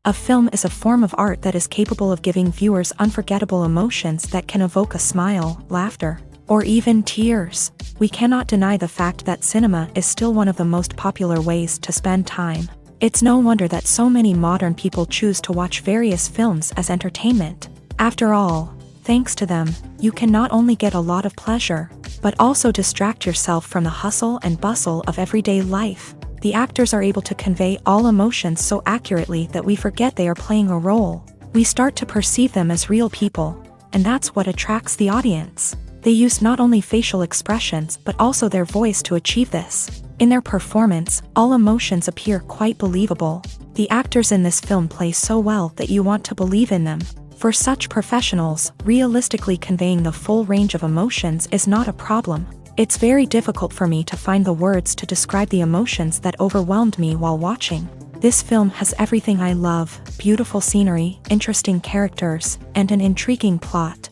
A film is a form of art that is capable of giving viewers unforgettable emotions that can evoke a smile, laughter, or even tears. We cannot deny the fact that cinema is still one of the most popular ways to spend time. It's no wonder that so many modern people choose to watch various films as entertainment. After all, thanks to them, you can not only get a lot of pleasure, but also distract yourself from the hustle and bustle of everyday life. The actors are able to convey all emotions so accurately that we forget they are playing a role. We start to perceive them as real people, and that's what attracts the audience. They use not only facial expressions but also their voice to achieve this. In their performance, all emotions appear quite believable. The actors in this film play so well that you want to believe in them. For such professionals, realistically conveying the full range of emotions is not a problem. It's very difficult for me to find the words to describe the emotions that overwhelmed me while watching. This film has everything I love: beautiful scenery, interesting characters, and an intriguing plot.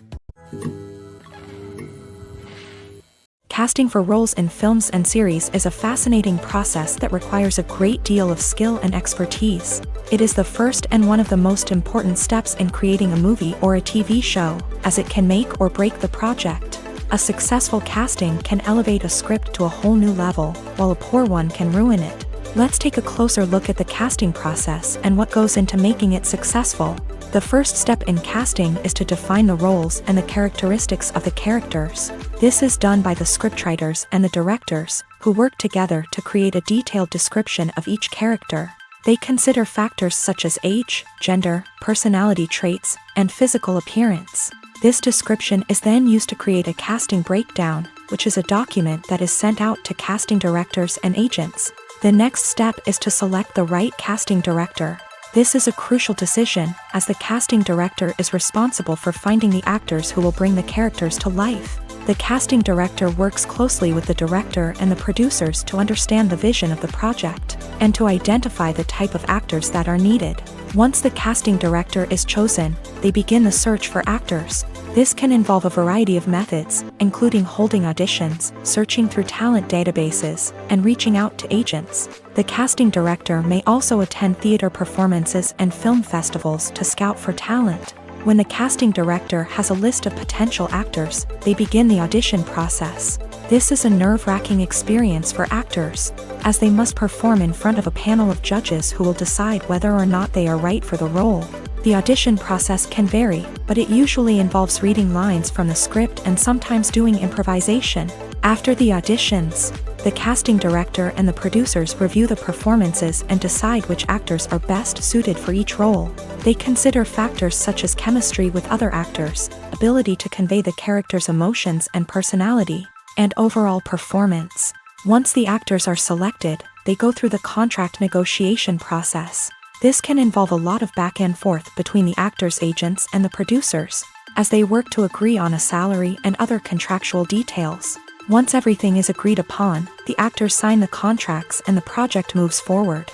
Casting for roles in films and series is a fascinating process that requires a great deal of skill and expertise. It is the first and one of the most important steps in creating a movie or a TV show, as it can make or break the project. A successful casting can elevate a script to a whole new level, while a poor one can ruin it. Let's take a closer look at the casting process and what goes into making it successful. The first step in casting is to define the roles and the characteristics of the characters. This is done by the scriptwriters and the directors, who work together to create a detailed description of each character. They consider factors such as age, gender, personality traits, and physical appearance. This description is then used to create a casting breakdown, which is a document that is sent out to casting directors and agents. The next step is to select the right casting director. This is a crucial decision, as the casting director is responsible for finding the actors who will bring the characters to life. The casting director works closely with the director and the producers to understand the vision of the project, and to identify the type of actors that are needed. Once the casting director is chosen, they begin the search for actors. This can involve a variety of methods, including holding auditions, searching through talent databases, and reaching out to agents. The casting director may also attend theater performances and film festivals to scout for talent. When the casting director has a list of potential actors, they begin the audition process. This is a nerve-wracking experience for actors, as they must perform in front of a panel of judges who will decide whether or not they are right for the role. The audition process can vary, but it usually involves reading lines from the script and sometimes doing improvisation. After the auditions, the casting director and the producers review the performances and decide which actors are best suited for each role. They consider factors such as chemistry with other actors, ability to convey the character's emotions and personality, and overall performance. Once the actors are selected, they go through the contract negotiation process. This can involve a lot of back and forth between the actors' agents and the producers, as they work to agree on a salary and other contractual details. Once everything is agreed upon, the actors sign the contracts and the project moves forward.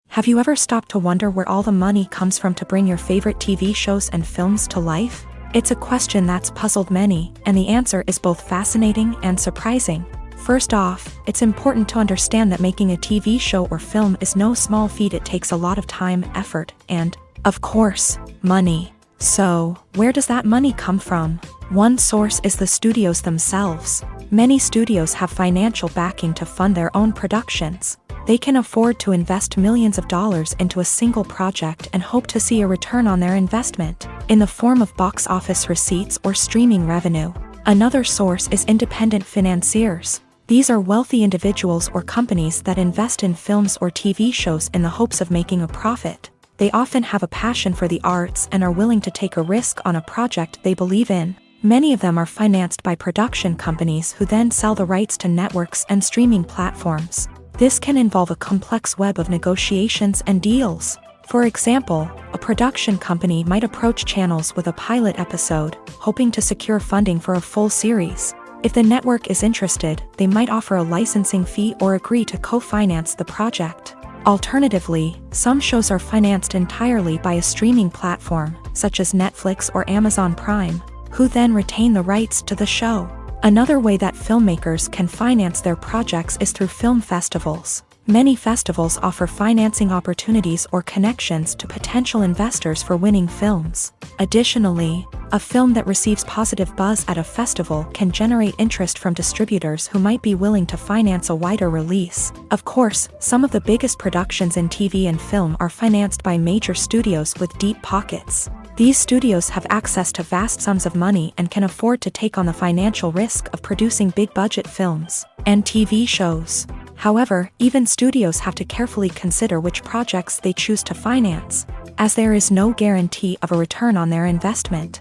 Have you ever stopped to wonder where all the money comes from to bring your favorite TV shows and films to life? It's a question that's puzzled many, and the answer is both fascinating and surprising. First off, it's important to understand that making a TV show or film is no small feat. It takes a lot of time, effort, and, of course, money. So, where does that money come from? One source is the studios themselves. Many studios have financial backing to fund their own productions. They can afford to invest millions of dollars into a single project and hope to see a return on their investment, in the form of box office receipts or streaming revenue. Another source is independent financiers. These are wealthy individuals or companies that invest in films or TV shows in the hopes of making a profit. They often have a passion for the arts and are willing to take a risk on a project they believe in. Many of them are financed by production companies who then sell the rights to networks and streaming platforms. This can involve a complex web of negotiations and deals. For example, a production company might approach channels with a pilot episode, hoping to secure funding for a full series. If the network is interested, they might offer a licensing fee or agree to co-finance the project. Alternatively, some shows are financed entirely by a streaming platform, such as Netflix or Amazon Prime, who then retain the rights to the show. Another way that filmmakers can finance their projects is through film festivals. Many festivals offer financing opportunities or connections to potential investors for winning films. Additionally, a film that receives positive buzz at a festival can generate interest from distributors who might be willing to finance a wider release. Of course, some of the biggest productions in TV and film are financed by major studios with deep pockets. These studios have access to vast sums of money and can afford to take on the financial risk of producing big-budget films and TV shows. However, even studios have to carefully consider which projects they choose to finance, as there is no guarantee of a return on their investment.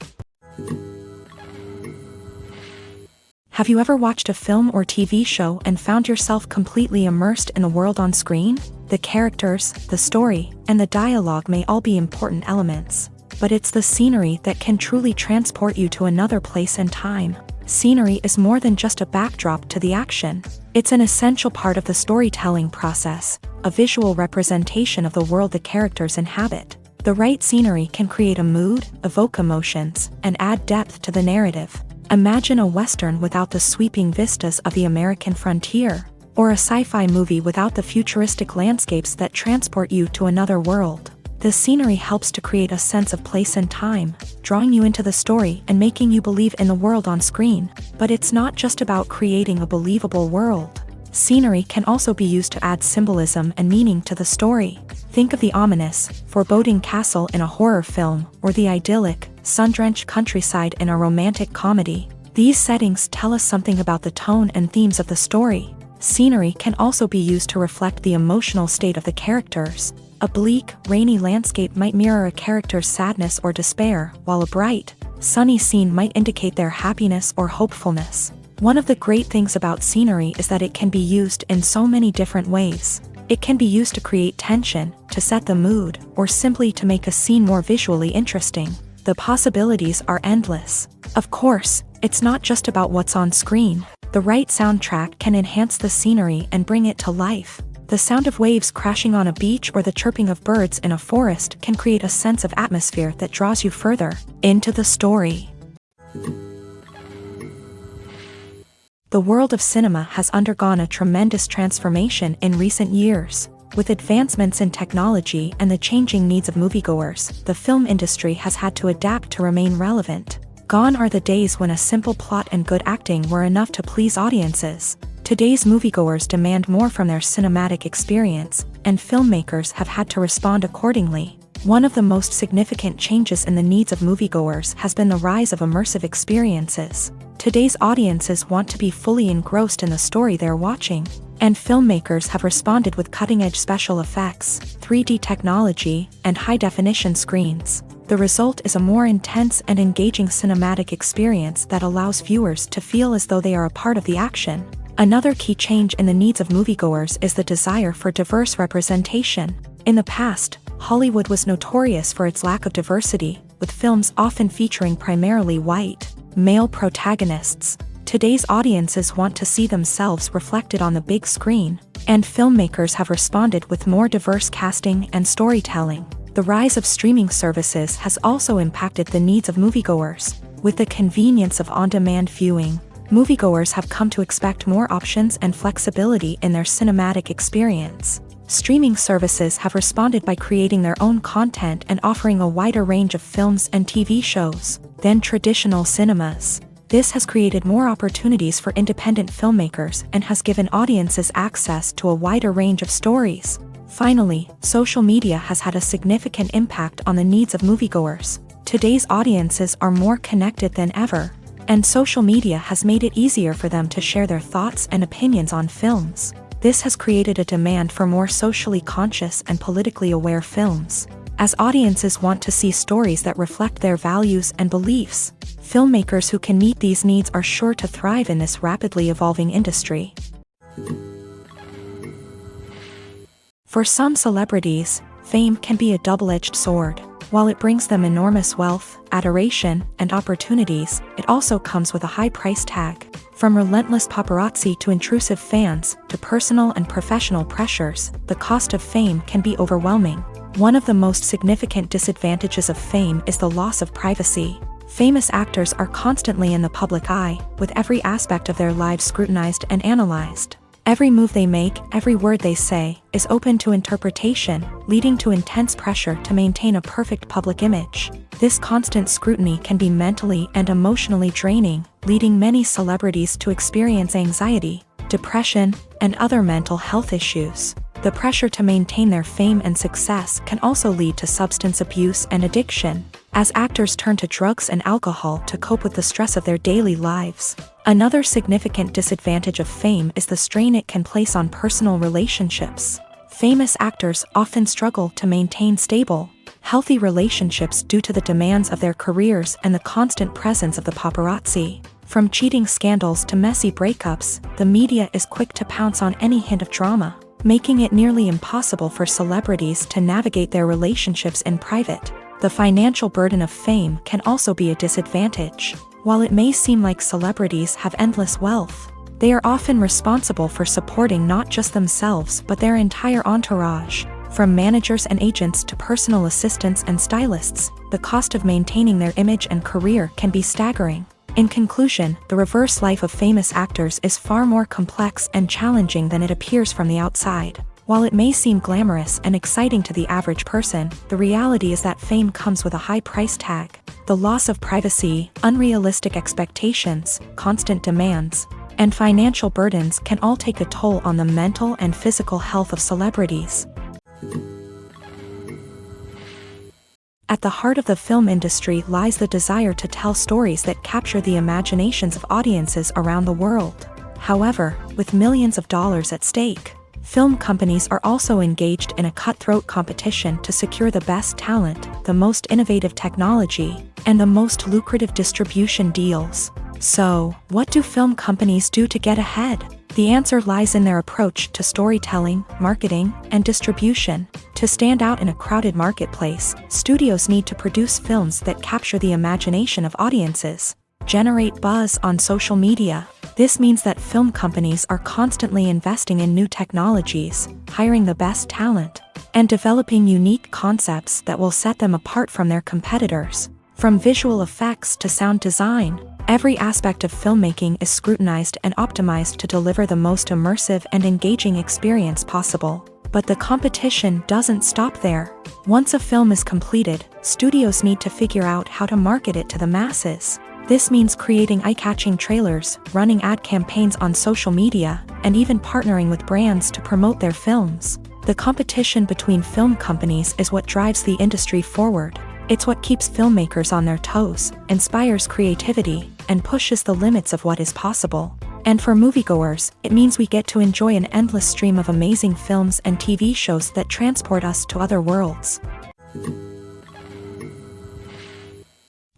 Have you ever watched a film or TV show and found yourself completely immersed in the world on screen? The characters, the story, and the dialogue may all be important elements, but it's the scenery that can truly transport you to another place and time. Scenery is more than just a backdrop to the action. It's an essential part of the storytelling process, a visual representation of the world the characters inhabit. The right scenery can create a mood, evoke emotions, and add depth to the narrative. Imagine a Western without the sweeping vistas of the American frontier, or a sci-fi movie without the futuristic landscapes that transport you to another world. The scenery helps to create a sense of place and time, drawing you into the story and making you believe in the world on screen. But it's not just about creating a believable world. Scenery can also be used to add symbolism and meaning to the story. Think of the ominous, foreboding castle in a horror film, or the idyllic, sun-drenched countryside in a romantic comedy. These settings tell us something about the tone and themes of the story. Scenery can also be used to reflect the emotional state of the characters. A bleak, rainy landscape might mirror a character's sadness or despair, while a bright, sunny scene might indicate their happiness or hopefulness. One of the great things about scenery is that it can be used in so many different ways. It can be used to create tension, to set the mood, or simply to make a scene more visually interesting. The possibilities are endless. Of course, it's not just about what's on screen. The right soundtrack can enhance the scenery and bring it to life. The sound of waves crashing on a beach or the chirping of birds in a forest can create a sense of atmosphere that draws you further into the story. The world of cinema has undergone a tremendous transformation in recent years. With advancements in technology and the changing needs of moviegoers, the film industry has had to adapt to remain relevant. Gone are the days when a simple plot and good acting were enough to please audiences. Today's moviegoers demand more from their cinematic experience, and filmmakers have had to respond accordingly. One of the most significant changes in the needs of moviegoers has been the rise of immersive experiences. Today's audiences want to be fully engrossed in the story they're watching, and filmmakers have responded with cutting-edge special effects, 3D technology, and high-definition screens. The result is a more intense and engaging cinematic experience that allows viewers to feel as though they are a part of the action. Another key change in the needs of moviegoers is the desire for diverse representation. In the past, Hollywood was notorious for its lack of diversity, with films often featuring primarily white, male protagonists. Today's audiences want to see themselves reflected on the big screen, and filmmakers have responded with more diverse casting and storytelling. The rise of streaming services has also impacted the needs of moviegoers. With the convenience of on-demand viewing, moviegoers have come to expect more options and flexibility in their cinematic experience. Streaming services have responded by creating their own content and offering a wider range of films and TV shows than traditional cinemas. This has created more opportunities for independent filmmakers and has given audiences access to a wider range of stories. Finally, social media has had a significant impact on the needs of moviegoers. Today's audiences are more connected than ever, and social media has made it easier for them to share their thoughts and opinions on films. This has created a demand for more socially conscious and politically aware films. As audiences want to see stories that reflect their values and beliefs, filmmakers who can meet these needs are sure to thrive in this rapidly evolving industry. For some celebrities, fame can be a double-edged sword. While it brings them enormous wealth, adoration, and opportunities, it also comes with a high price tag. From relentless paparazzi to intrusive fans, to personal and professional pressures, the cost of fame can be overwhelming. One of the most significant disadvantages of fame is the loss of privacy. Famous actors are constantly in the public eye, with every aspect of their lives scrutinized and analyzed. Every move they make, every word they say, is open to interpretation, leading to intense pressure to maintain a perfect public image. This constant scrutiny can be mentally and emotionally draining, leading many celebrities to experience anxiety, depression, and other mental health issues. The pressure to maintain their fame and success can also lead to substance abuse and addiction, as actors turn to drugs and alcohol to cope with the stress of their daily lives. Another significant disadvantage of fame is the strain it can place on personal relationships. Famous actors often struggle to maintain stable, healthy relationships due to the demands of their careers and the constant presence of the paparazzi. From cheating scandals to messy breakups, the media is quick to pounce on any hint of drama, making it nearly impossible for celebrities to navigate their relationships in private. The financial burden of fame can also be a disadvantage. While it may seem like celebrities have endless wealth, they are often responsible for supporting not just themselves but their entire entourage. From managers and agents to personal assistants and stylists, the cost of maintaining their image and career can be staggering. In conclusion, the reverse life of famous actors is far more complex and challenging than it appears from the outside. While it may seem glamorous and exciting to the average person, the reality is that fame comes with a high price tag. The loss of privacy, unrealistic expectations, constant demands, and financial burdens can all take a toll on the mental and physical health of celebrities. At the heart of the film industry lies the desire to tell stories that capture the imaginations of audiences around the world. However, with millions of dollars at stake, film companies are also engaged in a cutthroat competition to secure the best talent, the most innovative technology, and the most lucrative distribution deals. So, what do film companies do to get ahead? The answer lies in their approach to storytelling, marketing, and distribution. To stand out in a crowded marketplace, studios need to produce films that capture the imagination of audiences, generate buzz on social media. This means that film companies are constantly investing in new technologies, hiring the best talent, and developing unique concepts that will set them apart from their competitors. From visual effects to sound design, every aspect of filmmaking is scrutinized and optimized to deliver the most immersive and engaging experience possible. But the competition doesn't stop there. Once a film is completed, studios need to figure out how to market it to the masses. This means creating eye-catching trailers, running ad campaigns on social media, and even partnering with brands to promote their films. The competition between film companies is what drives the industry forward. It's what keeps filmmakers on their toes, inspires creativity, and pushes the limits of what is possible. And for moviegoers, it means we get to enjoy an endless stream of amazing films and TV shows that transport us to other worlds.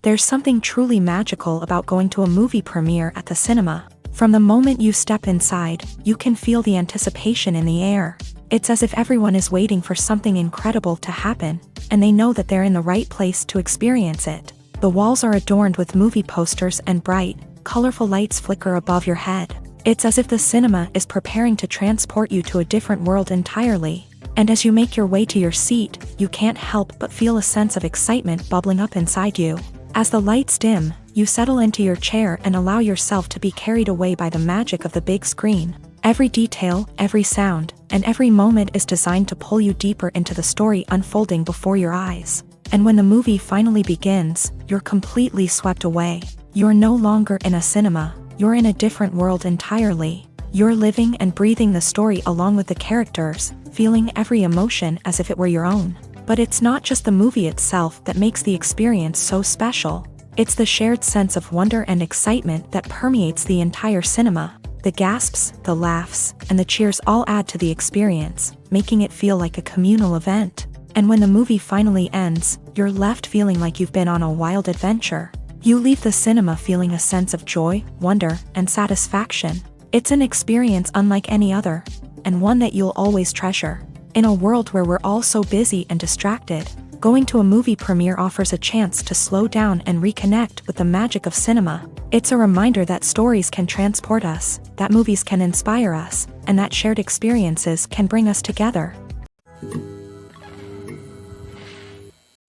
There's something truly magical about going to a movie premiere at the cinema. From the moment you step inside, you can feel the anticipation in the air. It's as if everyone is waiting for something incredible to happen, and they know that they're in the right place to experience it. The walls are adorned with movie posters and bright, colorful lights flicker above your head. It's as if the cinema is preparing to transport you to a different world entirely. And as you make your way to your seat, you can't help but feel a sense of excitement bubbling up inside you. As the lights dim, you settle into your chair and allow yourself to be carried away by the magic of the big screen. Every detail, every sound, and every moment is designed to pull you deeper into the story unfolding before your eyes. And when the movie finally begins, you're completely swept away. You're no longer in a cinema, you're in a different world entirely. You're living and breathing the story along with the characters, feeling every emotion as if it were your own. But it's not just the movie itself that makes the experience so special. It's the shared sense of wonder and excitement that permeates the entire cinema. The gasps, the laughs, and the cheers all add to the experience, making it feel like a communal event. And when the movie finally ends, you're left feeling like you've been on a wild adventure. You leave the cinema feeling a sense of joy, wonder, and satisfaction. It's an experience unlike any other, and one that you'll always treasure. In a world where we're all so busy and distracted, going to a movie premiere offers a chance to slow down and reconnect with the magic of cinema. It's a reminder that stories can transport us, that movies can inspire us, and that shared experiences can bring us together.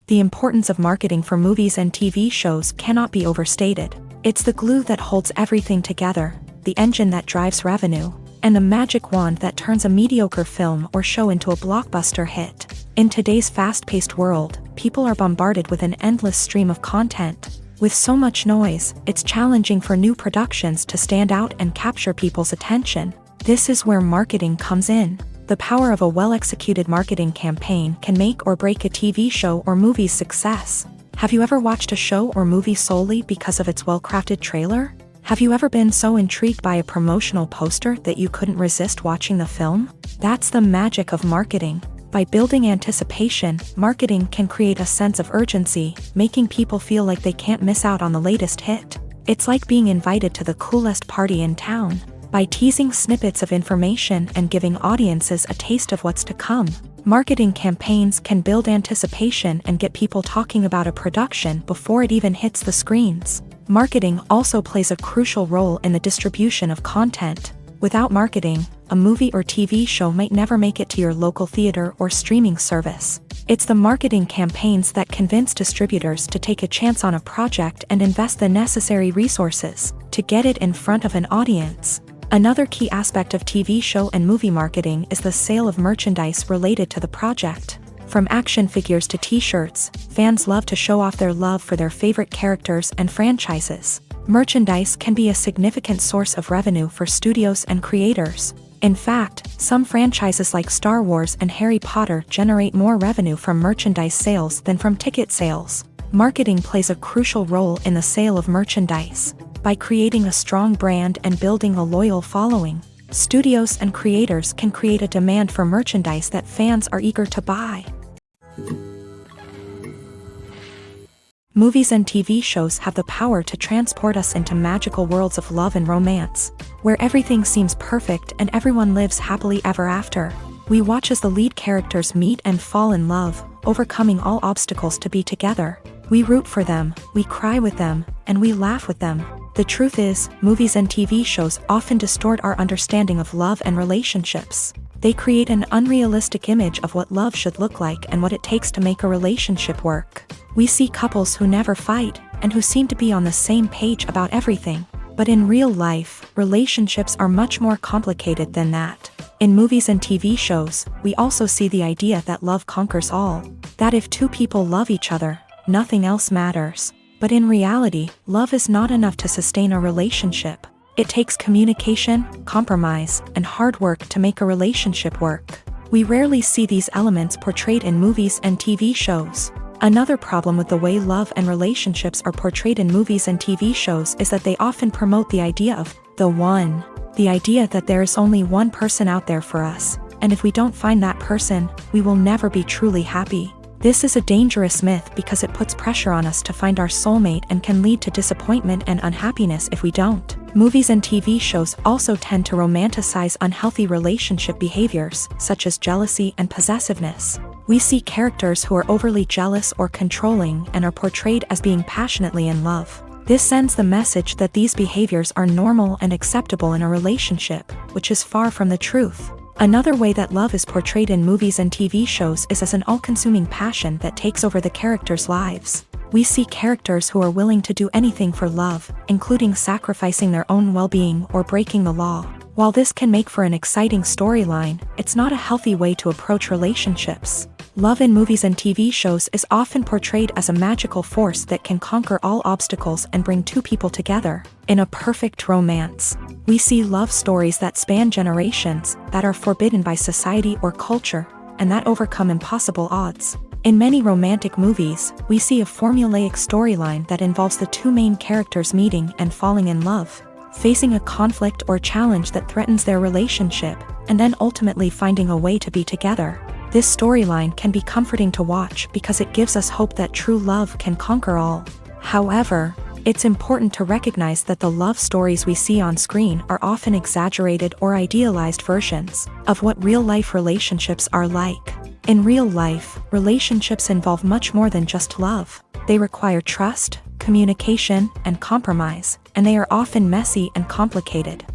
The importance of marketing for movies and TV shows cannot be overstated. It's the glue that holds everything together, the engine that drives revenue, and the magic wand that turns a mediocre film or show into a blockbuster hit. In today's fast-paced world, people are bombarded with an endless stream of content. With so much noise, it's challenging for new productions to stand out and capture people's attention. This is where marketing comes in. The power of a well-executed marketing campaign can make or break a TV show or movie's success. Have you ever watched a show or movie solely because of its well-crafted trailer? Have you ever been so intrigued by a promotional poster that you couldn't resist watching the film? That's the magic of marketing. By building anticipation, marketing can create a sense of urgency, making people feel like they can't miss out on the latest hit. It's like being invited to the coolest party in town. By teasing snippets of information and giving audiences a taste of what's to come, marketing campaigns can build anticipation and get people talking about a production before it even hits the screens. Marketing also plays a crucial role in the distribution of content. Without marketing, a movie or TV show might never make it to your local theater or streaming service. It's the marketing campaigns that convince distributors to take a chance on a project and invest the necessary resources to get it in front of an audience. Another key aspect of TV show and movie marketing is the sale of merchandise related to the project. From action figures to t-shirts, fans love to show off their love for their favorite characters and franchises. Merchandise can be a significant source of revenue for studios and creators. In fact, some franchises like Star Wars and Harry Potter generate more revenue from merchandise sales than from ticket sales. Marketing plays a crucial role in the sale of merchandise. By creating a strong brand and building a loyal following, studios and creators can create a demand for merchandise that fans are eager to buy. Movies and TV shows have the power to transport us into magical worlds of love and romance, where everything seems perfect and everyone lives happily ever after. We watch as the lead characters meet and fall in love, overcoming all obstacles to be together. We root for them, we cry with them, and we laugh with them. The truth is, movies and TV shows often distort our understanding of love and relationships. They create an unrealistic image of what love should look like and what it takes to make a relationship work. We see couples who never fight, and who seem to be on the same page about everything. But in real life, relationships are much more complicated than that. In movies and TV shows, we also see the idea that love conquers all. That if two people love each other, nothing else matters. But in reality, love is not enough to sustain a relationship. It takes communication, compromise, and hard work to make a relationship work. We rarely see these elements portrayed in movies and TV shows. Another problem with the way love and relationships are portrayed in movies and TV shows is that they often promote the idea of the one. The idea that there is only one person out there for us, and if we don't find that person, we will never be truly happy. This is a dangerous myth because it puts pressure on us to find our soulmate and can lead to disappointment and unhappiness if we don't. Movies and TV shows also tend to romanticize unhealthy relationship behaviors, such as jealousy and possessiveness. We see characters who are overly jealous or controlling and are portrayed as being passionately in love. This sends the message that these behaviors are normal and acceptable in a relationship, which is far from the truth. Another way that love is portrayed in movies and TV shows is as an all-consuming passion that takes over the characters' lives. We see characters who are willing to do anything for love, including sacrificing their own well-being or breaking the law. While this can make for an exciting storyline, it's not a healthy way to approach relationships. Love in movies and TV shows is often portrayed as a magical force that can conquer all obstacles and bring two people together. In a perfect romance, we see love stories that span generations, that are forbidden by society or culture, and that overcome impossible odds. In many romantic movies, we see a formulaic storyline that involves the two main characters meeting and falling in love, facing a conflict or challenge that threatens their relationship, and then ultimately finding a way to be together. This storyline can be comforting to watch because it gives us hope that true love can conquer all. However, it's important to recognize that the love stories we see on screen are often exaggerated or idealized versions of what real-life relationships are like. In real life, relationships involve much more than just love. They require trust, communication, and compromise, and they are often messy and complicated.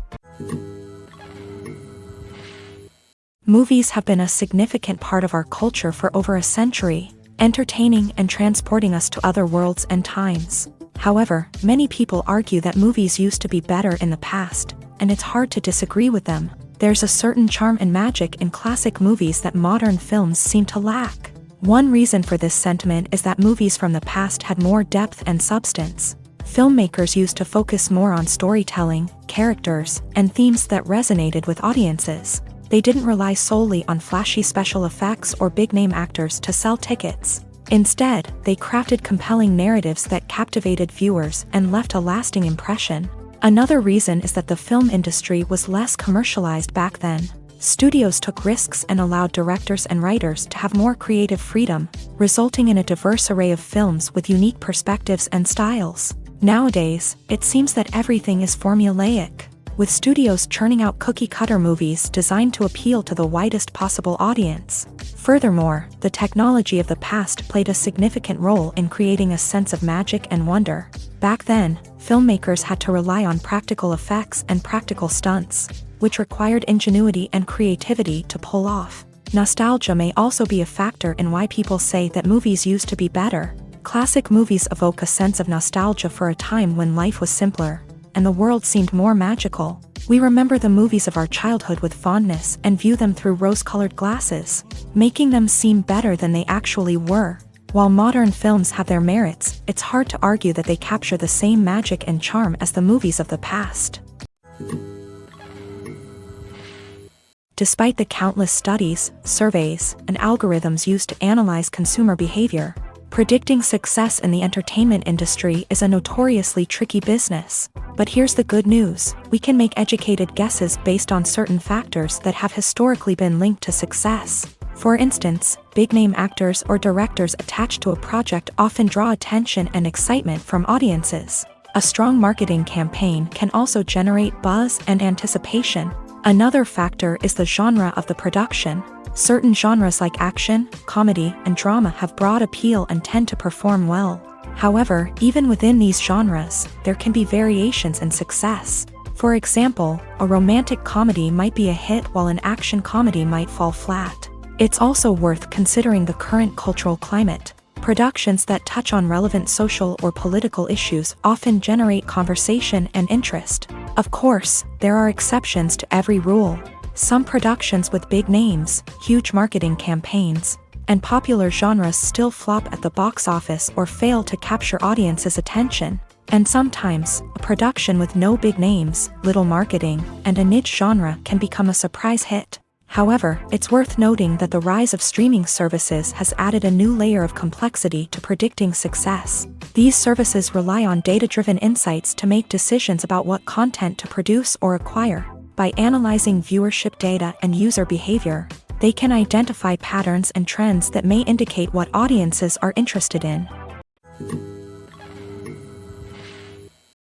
Movies have been a significant part of our culture for over a century, entertaining and transporting us to other worlds and times. However, many people argue that movies used to be better in the past, and it's hard to disagree with them. There's a certain charm and magic in classic movies that modern films seem to lack. One reason for this sentiment is that movies from the past had more depth and substance. Filmmakers used to focus more on storytelling, characters, and themes that resonated with audiences. They didn't rely solely on flashy special effects or big-name actors to sell tickets. Instead, they crafted compelling narratives that captivated viewers and left a lasting impression. Another reason is that the film industry was less commercialized back then. Studios took risks and allowed directors and writers to have more creative freedom, resulting in a diverse array of films with unique perspectives and styles. Nowadays, it seems that everything is formulaic, with studios churning out cookie-cutter movies designed to appeal to the widest possible audience. Furthermore, the technology of the past played a significant role in creating a sense of magic and wonder. Back then, filmmakers had to rely on practical effects and practical stunts, which required ingenuity and creativity to pull off. Nostalgia may also be a factor in why people say that movies used to be better. Classic movies evoke a sense of nostalgia for a time when life was simpler, and the world seemed more magical. We remember the movies of our childhood with fondness and view them through rose-colored glasses, making them seem better than they actually were. While modern films have their merits, it's hard to argue that they capture the same magic and charm as the movies of the past. Despite the countless studies, surveys, and algorithms used to analyze consumer behavior, predicting success in the entertainment industry is a notoriously tricky business. But here's the good news: we can make educated guesses based on certain factors that have historically been linked to success. For instance, big-name actors or directors attached to a project often draw attention and excitement from audiences. A strong marketing campaign can also generate buzz and anticipation. Another factor is the genre of the production. Certain genres like action, comedy, and drama have broad appeal and tend to perform well. However, even within these genres, there can be variations in success. For example, a romantic comedy might be a hit while an action comedy might fall flat. It's also worth considering the current cultural climate. Productions that touch on relevant social or political issues often generate conversation and interest. Of course, there are exceptions to every rule. Some productions with big names, huge marketing campaigns, and popular genres still flop at the box office or fail to capture audiences' attention. And sometimes, a production with no big names, little marketing, and a niche genre can become a surprise hit. However, it's worth noting that the rise of streaming services has added a new layer of complexity to predicting success. These services rely on data-driven insights to make decisions about what content to produce or acquire. By analyzing viewership data and user behavior, they can identify patterns and trends that may indicate what audiences are interested in.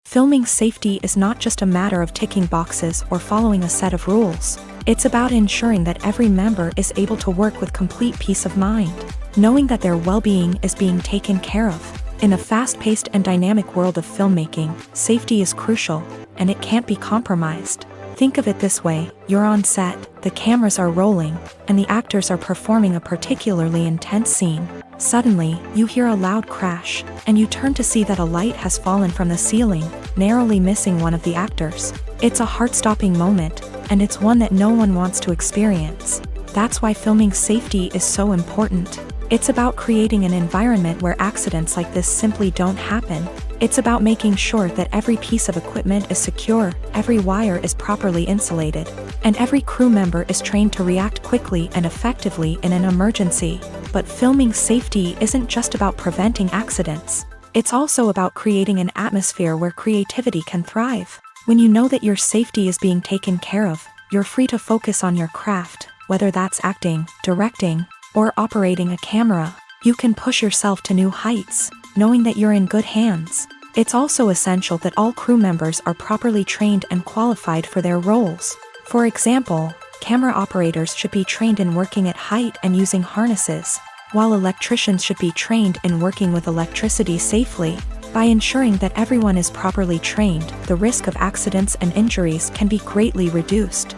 Filming safety is not just a matter of ticking boxes or following a set of rules. It's about ensuring that every member is able to work with complete peace of mind, knowing that their well-being is being taken care of. In a fast-paced and dynamic world of filmmaking, safety is crucial, and it can't be compromised. Think of it this way: you're on set, the cameras are rolling, and the actors are performing a particularly intense scene. Suddenly, you hear a loud crash, and you turn to see that a light has fallen from the ceiling, narrowly missing one of the actors. It's a heart-stopping moment, and it's one that no one wants to experience. That's why filming safety is so important. It's about creating an environment where accidents like this simply don't happen. It's about making sure that every piece of equipment is secure, every wire is properly insulated, and every crew member is trained to react quickly and effectively in an emergency. But filming safety isn't just about preventing accidents. It's also about creating an atmosphere where creativity can thrive. When you know that your safety is being taken care of, you're free to focus on your craft, whether that's acting, directing, or operating a camera. You can push yourself to new heights, knowing that you're in good hands. It's also essential that all crew members are properly trained and qualified for their roles. For example, camera operators should be trained in working at height and using harnesses, while electricians should be trained in working with electricity safely. By ensuring that everyone is properly trained, the risk of accidents and injuries can be greatly reduced.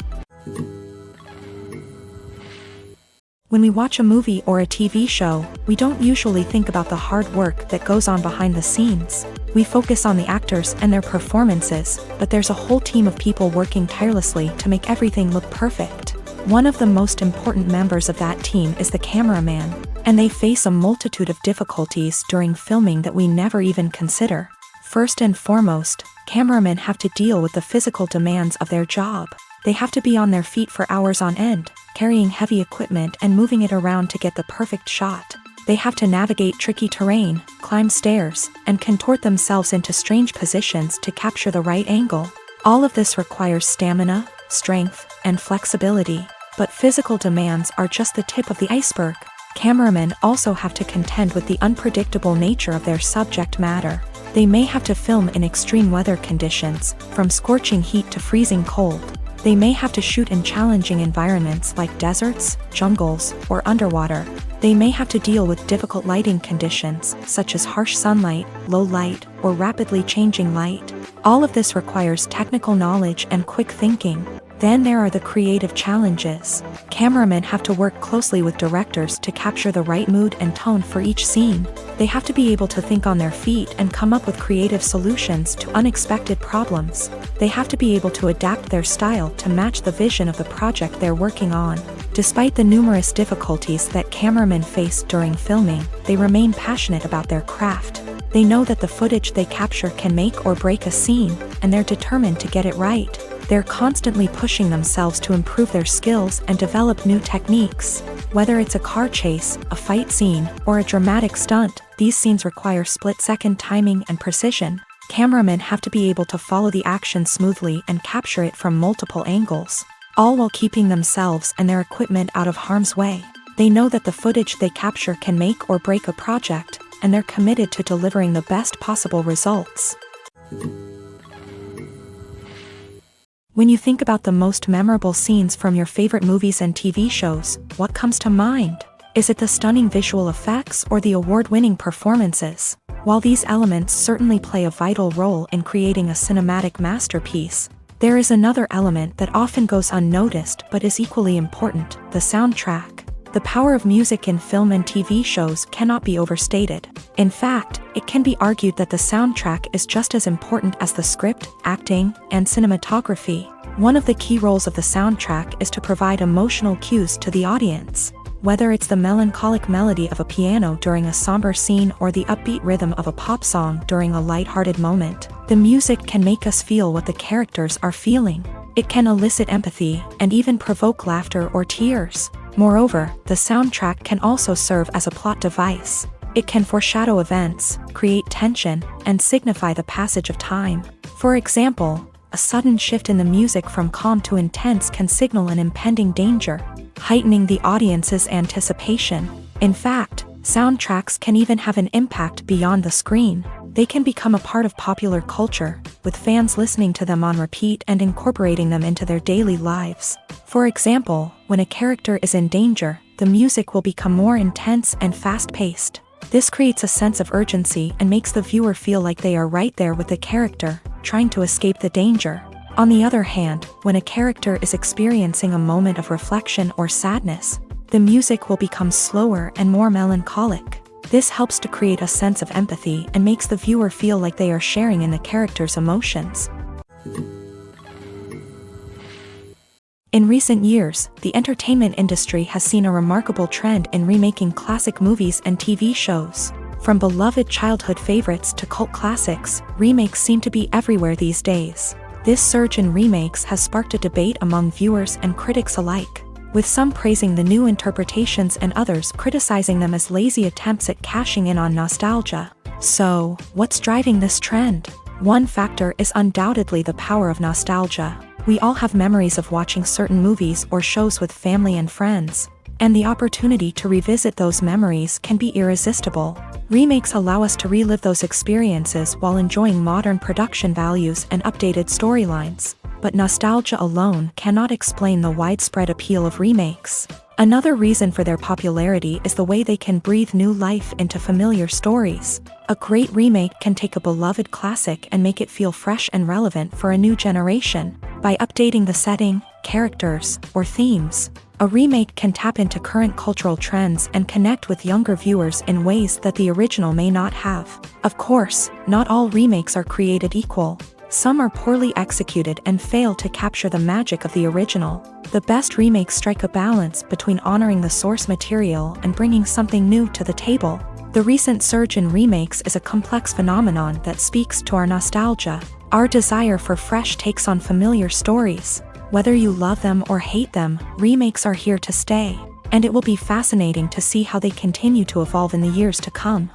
When we watch a movie or a TV show, we don't usually think about the hard work that goes on behind the scenes. We focus on the actors and their performances, but there's a whole team of people working tirelessly to make everything look perfect. One of the most important members of that team is the cameraman, and they face a multitude of difficulties during filming that we never even consider. First and foremost, cameramen have to deal with the physical demands of their job. They have to be on their feet for hours on end, carrying heavy equipment and moving it around to get the perfect shot. They have to navigate tricky terrain, climb stairs, and contort themselves into strange positions to capture the right angle. All of this requires stamina, strength, and flexibility. But physical demands are just the tip of the iceberg. Cameramen also have to contend with the unpredictable nature of their subject matter. They may have to film in extreme weather conditions, from scorching heat to freezing cold. They may have to shoot in challenging environments like deserts, jungles, or underwater. They may have to deal with difficult lighting conditions, such as harsh sunlight, low light, or rapidly changing light. All of this requires technical knowledge and quick thinking. Then there are the creative challenges. Cameramen have to work closely with directors to capture the right mood and tone for each scene. They have to be able to think on their feet and come up with creative solutions to unexpected problems. They have to be able to adapt their style to match the vision of the project they're working on. Despite the numerous difficulties that cameramen face during filming, they remain passionate about their craft. They know that the footage they capture can make or break a scene, and they're determined to get it right. They're constantly pushing themselves to improve their skills and develop new techniques. Whether it's a car chase, a fight scene, or a dramatic stunt, these scenes require split-second timing and precision. Cameramen have to be able to follow the action smoothly and capture it from multiple angles, all while keeping themselves and their equipment out of harm's way. They know that the footage they capture can make or break a project, and they're committed to delivering the best possible results. When you think about the most memorable scenes from your favorite movies and TV shows, what comes to mind? Is it the stunning visual effects or the award-winning performances? While these elements certainly play a vital role in creating a cinematic masterpiece, there is another element that often goes unnoticed but is equally important: the soundtrack. The power of music in film and TV shows cannot be overstated. In fact, it can be argued that the soundtrack is just as important as the script, acting, and cinematography. One of the key roles of the soundtrack is to provide emotional cues to the audience. Whether it's the melancholic melody of a piano during a somber scene or the upbeat rhythm of a pop song during a lighthearted moment, the music can make us feel what the characters are feeling. It can elicit empathy and even provoke laughter or tears. Moreover, the soundtrack can also serve as a plot device. It can foreshadow events, create tension, and signify the passage of time. For example, a sudden shift in the music from calm to intense can signal an impending danger, heightening the audience's anticipation. In fact, soundtracks can even have an impact beyond the screen. They can become a part of popular culture, with fans listening to them on repeat and incorporating them into their daily lives. For example, when a character is in danger, the music will become more intense and fast-paced. This creates a sense of urgency and makes the viewer feel like they are right there with the character, trying to escape the danger. On the other hand, when a character is experiencing a moment of reflection or sadness, the music will become slower and more melancholic. This helps to create a sense of empathy and makes the viewer feel like they are sharing in the character's emotions. In recent years, the entertainment industry has seen a remarkable trend in remaking classic movies and TV shows. From beloved childhood favorites to cult classics, remakes seem to be everywhere these days. This surge in remakes has sparked a debate among viewers and critics alike, with some praising the new interpretations and others criticizing them as lazy attempts at cashing in on nostalgia. So, what's driving this trend? One factor is undoubtedly the power of nostalgia. We all have memories of watching certain movies or shows with family and friends, and the opportunity to revisit those memories can be irresistible. Remakes allow us to relive those experiences while enjoying modern production values and updated storylines. But nostalgia alone cannot explain the widespread appeal of remakes. Another reason for their popularity is the way they can breathe new life into familiar stories. A great remake can take a beloved classic and make it feel fresh and relevant for a new generation. By updating the setting, characters, or themes. A remake can tap into current cultural trends and connect with younger viewers in ways that the original may not have. Of course, not all remakes are created equal. Some are poorly executed and fail to capture the magic of the original. The best remakes strike a balance between honoring the source material and bringing something new to the table. The recent surge in remakes is a complex phenomenon that speaks to our nostalgia, our desire for fresh takes on familiar stories. Whether you love them or hate them, remakes are here to stay, and it will be fascinating to see how they continue to evolve in the years to come.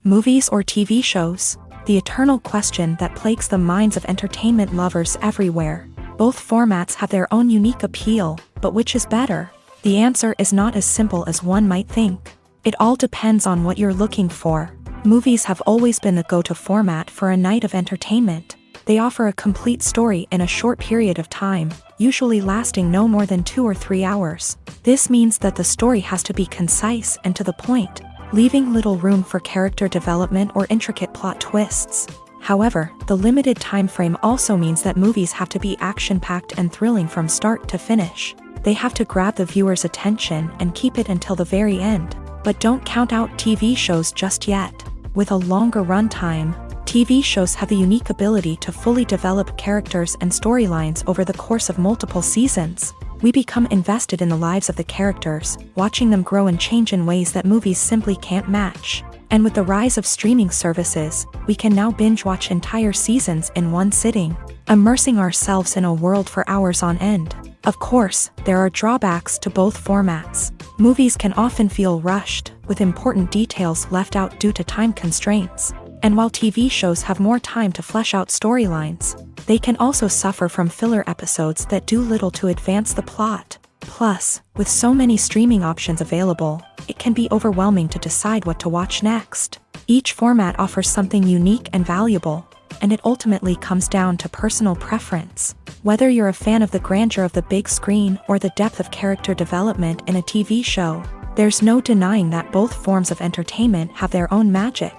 Movies or TV shows? The eternal question that plagues the minds of entertainment lovers everywhere. Both formats have their own unique appeal, but which is better? The answer is not as simple as one might think. It all depends on what you're looking for. Movies have always been the go-to format for a night of entertainment. They offer a complete story in a short period of time, usually lasting no more than 2 or 3 hours. This means that the story has to be concise and to the point, leaving little room for character development or intricate plot twists. However, the limited time frame also means that movies have to be action-packed and thrilling from start to finish. They have to grab the viewer's attention and keep it until the very end. But don't count out TV shows just yet. With a longer runtime, TV shows have the unique ability to fully develop characters and storylines over the course of multiple seasons. We become invested in the lives of the characters, watching them grow and change in ways that movies simply can't match. And with the rise of streaming services, we can now binge-watch entire seasons in one sitting, immersing ourselves in a world for hours on end. Of course, there are drawbacks to both formats. Movies can often feel rushed, with important details left out due to time constraints. And while TV shows have more time to flesh out storylines, they can also suffer from filler episodes that do little to advance the plot. Plus, with so many streaming options available, it can be overwhelming to decide what to watch next. Each format offers something unique and valuable, and it ultimately comes down to personal preference. Whether you're a fan of the grandeur of the big screen or the depth of character development in a TV show, there's no denying that both forms of entertainment have their own magic.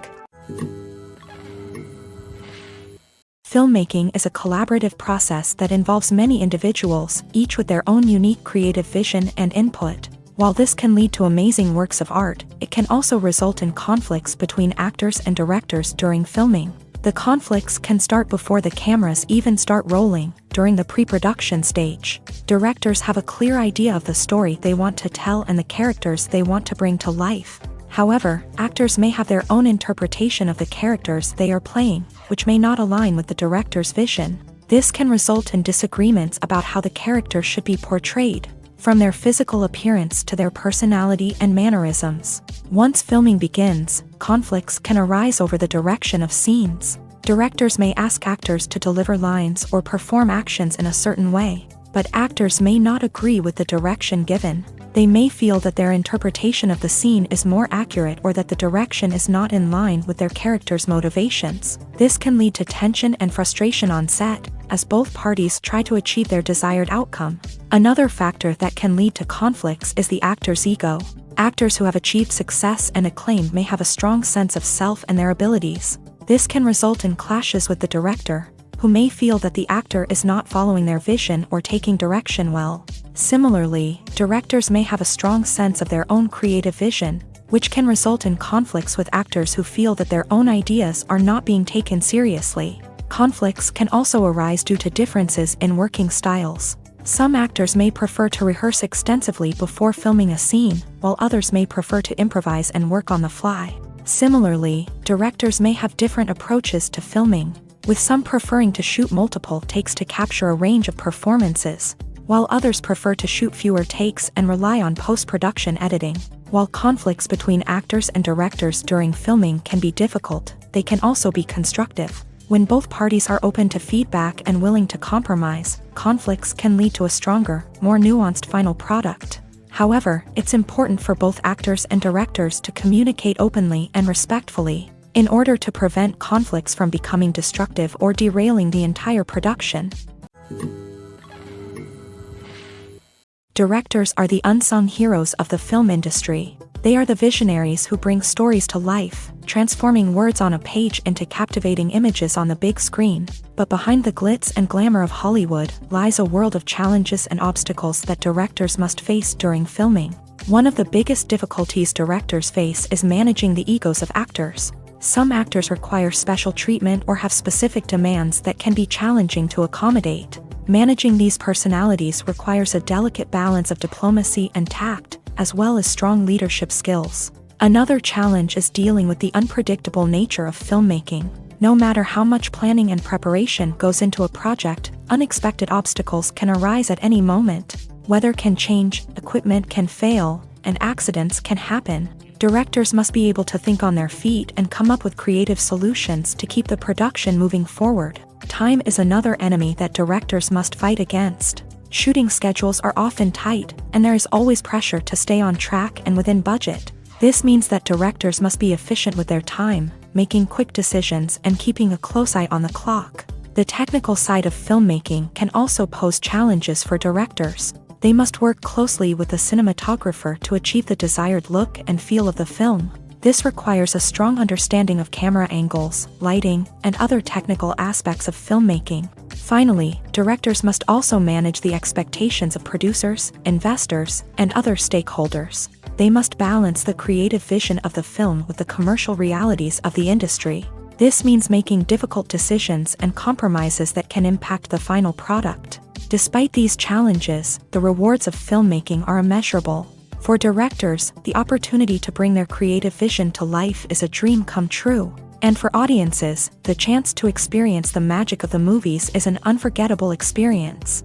Filmmaking is a collaborative process that involves many individuals, each with their own unique creative vision and input. While this can lead to amazing works of art, it can also result in conflicts between actors and directors during filming. The conflicts can start before the cameras even start rolling, during the pre-production stage. Directors have a clear idea of the story they want to tell and the characters they want to bring to life. However, actors may have their own interpretation of the characters they are playing, which may not align with the director's vision. This can result in disagreements about how the character should be portrayed, from their physical appearance to their personality and mannerisms. Once filming begins, conflicts can arise over the direction of scenes. Directors may ask actors to deliver lines or perform actions in a certain way, but actors may not agree with the direction given. They may feel that their interpretation of the scene is more accurate or that the direction is not in line with their character's motivations. This can lead to tension and frustration on set, as both parties try to achieve their desired outcome. Another factor that can lead to conflicts is the actor's ego. Actors who have achieved success and acclaim may have a strong sense of self and their abilities. This can result in clashes with the director, who may feel that the actor is not following their vision or taking direction well. Similarly, directors may have a strong sense of their own creative vision, which can result in conflicts with actors who feel that their own ideas are not being taken seriously. Conflicts can also arise due to differences in working styles. Some actors may prefer to rehearse extensively before filming a scene, while others may prefer to improvise and work on the fly. Similarly, directors may have different approaches to filming, with some preferring to shoot multiple takes to capture a range of performances, while others prefer to shoot fewer takes and rely on post-production editing. While conflicts between actors and directors during filming can be difficult, they can also be constructive. When both parties are open to feedback and willing to compromise, conflicts can lead to a stronger, more nuanced final product. However, it's important for both actors and directors to communicate openly and respectfully, in order to prevent conflicts from becoming destructive or derailing the entire production. Directors are the unsung heroes of the film industry. They are the visionaries who bring stories to life, transforming words on a page into captivating images on the big screen. But behind the glitz and glamour of Hollywood lies a world of challenges and obstacles that directors must face during filming. One of the biggest difficulties directors face is managing the egos of actors. Some actors require special treatment or have specific demands that can be challenging to accommodate. Managing these personalities requires a delicate balance of diplomacy and tact, as well as strong leadership skills. Another challenge is dealing with the unpredictable nature of filmmaking. No matter how much planning and preparation goes into a project, unexpected obstacles can arise at any moment. Weather can change, equipment can fail, and accidents can happen. Directors must be able to think on their feet and come up with creative solutions to keep the production moving forward. Time is another enemy that directors must fight against. Shooting schedules are often tight, and there is always pressure to stay on track and within budget. This means that directors must be efficient with their time, making quick decisions and keeping a close eye on the clock. The technical side of filmmaking can also pose challenges for directors. They must work closely with the cinematographer to achieve the desired look and feel of the film. This requires a strong understanding of camera angles, lighting, and other technical aspects of filmmaking. Finally, directors must also manage the expectations of producers, investors, and other stakeholders. They must balance the creative vision of the film with the commercial realities of the industry. This means making difficult decisions and compromises that can impact the final product. Despite these challenges, the rewards of filmmaking are immeasurable. For directors, the opportunity to bring their creative vision to life is a dream come true. And for audiences, the chance to experience the magic of the movies is an unforgettable experience.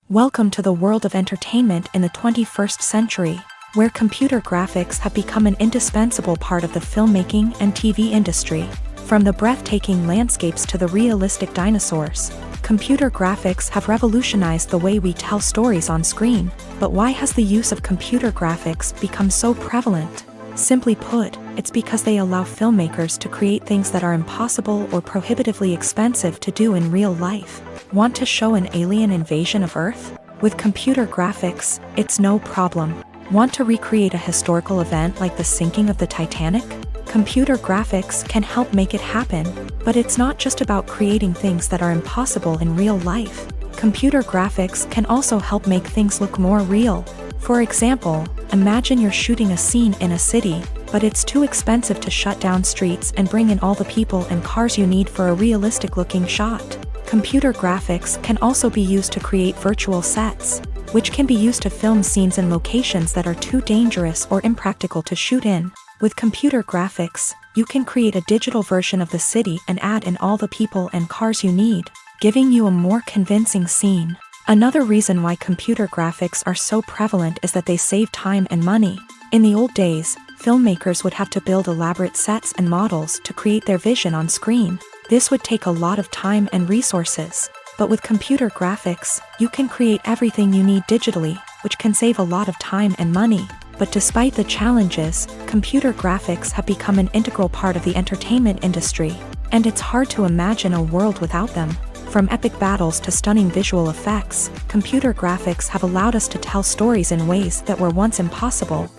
Welcome to the world of entertainment in the 21st century, where computer graphics have become an indispensable part of the filmmaking and TV industry. From the breathtaking landscapes to the realistic dinosaurs, computer graphics have revolutionized the way we tell stories on screen. But why has the use of computer graphics become so prevalent? Simply put, it's because they allow filmmakers to create things that are impossible or prohibitively expensive to do in real life. Want to show an alien invasion of Earth? With computer graphics, it's no problem. Want to recreate a historical event like the sinking of the Titanic? Computer graphics can help make it happen. But it's not just about creating things that are impossible in real life. Computer graphics can also help make things look more real. For example, imagine you're shooting a scene in a city, but it's too expensive to shut down streets and bring in all the people and cars you need for a realistic-looking shot. Computer graphics can also be used to create virtual sets, which can be used to film scenes in locations that are too dangerous or impractical to shoot in. With computer graphics, you can create a digital version of the city and add in all the people and cars you need, giving you a more convincing scene. Another reason why computer graphics are so prevalent is that they save time and money. In the old days, filmmakers would have to build elaborate sets and models to create their vision on screen. This would take a lot of time and resources. But with computer graphics, you can create everything you need digitally, which can save a lot of time and money. But despite the challenges, computer graphics have become an integral part of the entertainment industry, and it's hard to imagine a world without them. From epic battles to stunning visual effects, computer graphics have allowed us to tell stories in ways that were once impossible.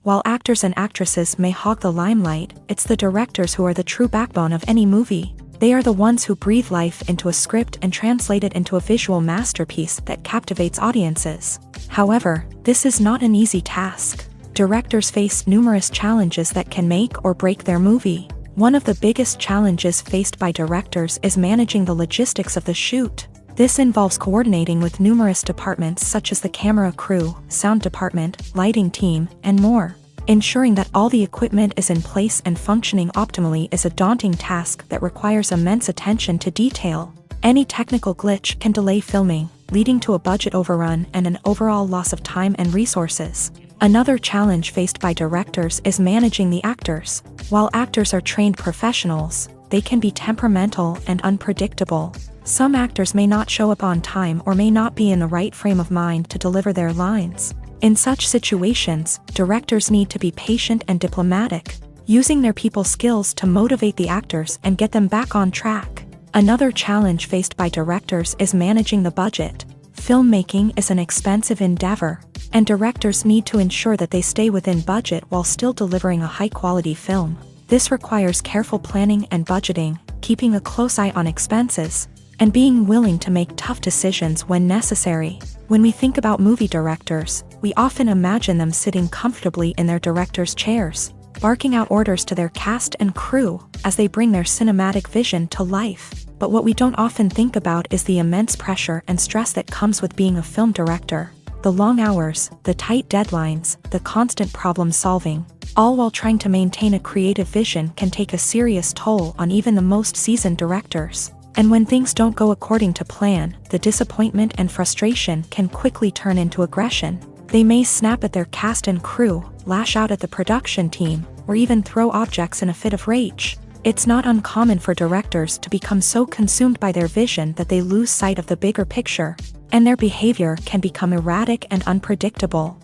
While actors and actresses may hog the limelight, it's the directors who are the true backbone of any movie. They are the ones who breathe life into a script and translate it into a visual masterpiece that captivates audiences. However, this is not an easy task. Directors face numerous challenges that can make or break their movie. One of the biggest challenges faced by directors is managing the logistics of the shoot. This involves coordinating with numerous departments such as the camera crew, sound department, lighting team, and more. Ensuring that all the equipment is in place and functioning optimally is a daunting task that requires immense attention to detail. Any technical glitch can delay filming, leading to a budget overrun and an overall loss of time and resources. Another challenge faced by directors is managing the actors. While actors are trained professionals, they can be temperamental and unpredictable. Some actors may not show up on time or may not be in the right frame of mind to deliver their lines. In such situations, directors need to be patient and diplomatic, using their people skills to motivate the actors and get them back on track. Another challenge faced by directors is managing the budget. Filmmaking is an expensive endeavor, and directors need to ensure that they stay within budget while still delivering a high-quality film. This requires careful planning and budgeting, keeping a close eye on expenses, and being willing to make tough decisions when necessary. When we think about movie directors, we often imagine them sitting comfortably in their director's chairs, barking out orders to their cast and crew as they bring their cinematic vision to life. But what we don't often think about is the immense pressure and stress that comes with being a film director. The long hours, the tight deadlines, the constant problem solving, all while trying to maintain a creative vision can take a serious toll on even the most seasoned directors. And when things don't go according to plan, the disappointment and frustration can quickly turn into aggression. They may snap at their cast and crew, lash out at the production team, or even throw objects in a fit of rage. It's not uncommon for directors to become so consumed by their vision that they lose sight of the bigger picture, and their behavior can become erratic and unpredictable.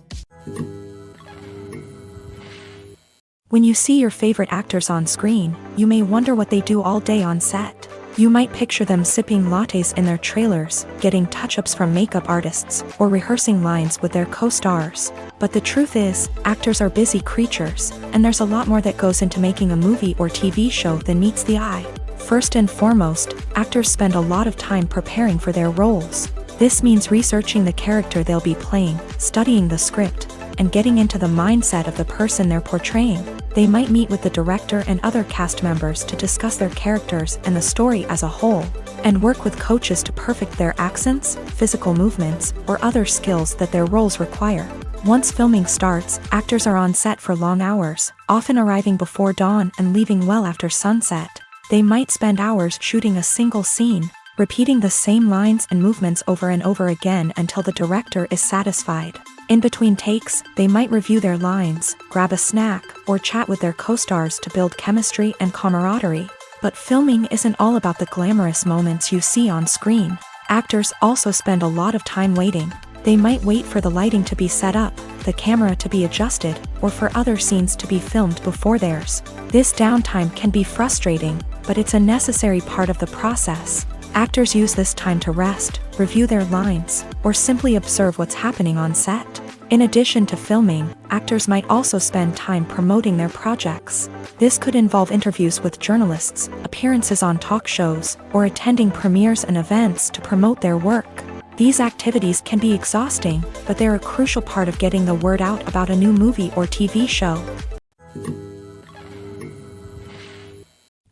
When you see your favorite actors on screen, you may wonder what they do all day on set. You might picture them sipping lattes in their trailers, getting touch-ups from makeup artists, or rehearsing lines with their co-stars. But the truth is, actors are busy creatures, and there's a lot more that goes into making a movie or TV show than meets the eye. First and foremost, actors spend a lot of time preparing for their roles. This means researching the character they'll be playing, studying the script, and getting into the mindset of the person they're portraying. They might meet with the director and other cast members to discuss their characters and the story as a whole, and work with coaches to perfect their accents, physical movements, or other skills that their roles require. Once filming starts, actors are on set for long hours, often arriving before dawn and leaving well after sunset. They might spend hours shooting a single scene, repeating the same lines and movements over and over again until the director is satisfied. In between takes, they might review their lines, grab a snack, or chat with their co-stars to build chemistry and camaraderie. But filming isn't all about the glamorous moments you see on screen. Actors also spend a lot of time waiting. They might wait for the lighting to be set up, the camera to be adjusted, or for other scenes to be filmed before theirs. This downtime can be frustrating, but it's a necessary part of the process. Actors use this time to rest, review their lines, or simply observe what's happening on set. In addition to filming, actors might also spend time promoting their projects. This could involve interviews with journalists, appearances on talk shows, or attending premieres and events to promote their work. These activities can be exhausting, but they're a crucial part of getting the word out about a new movie or TV show.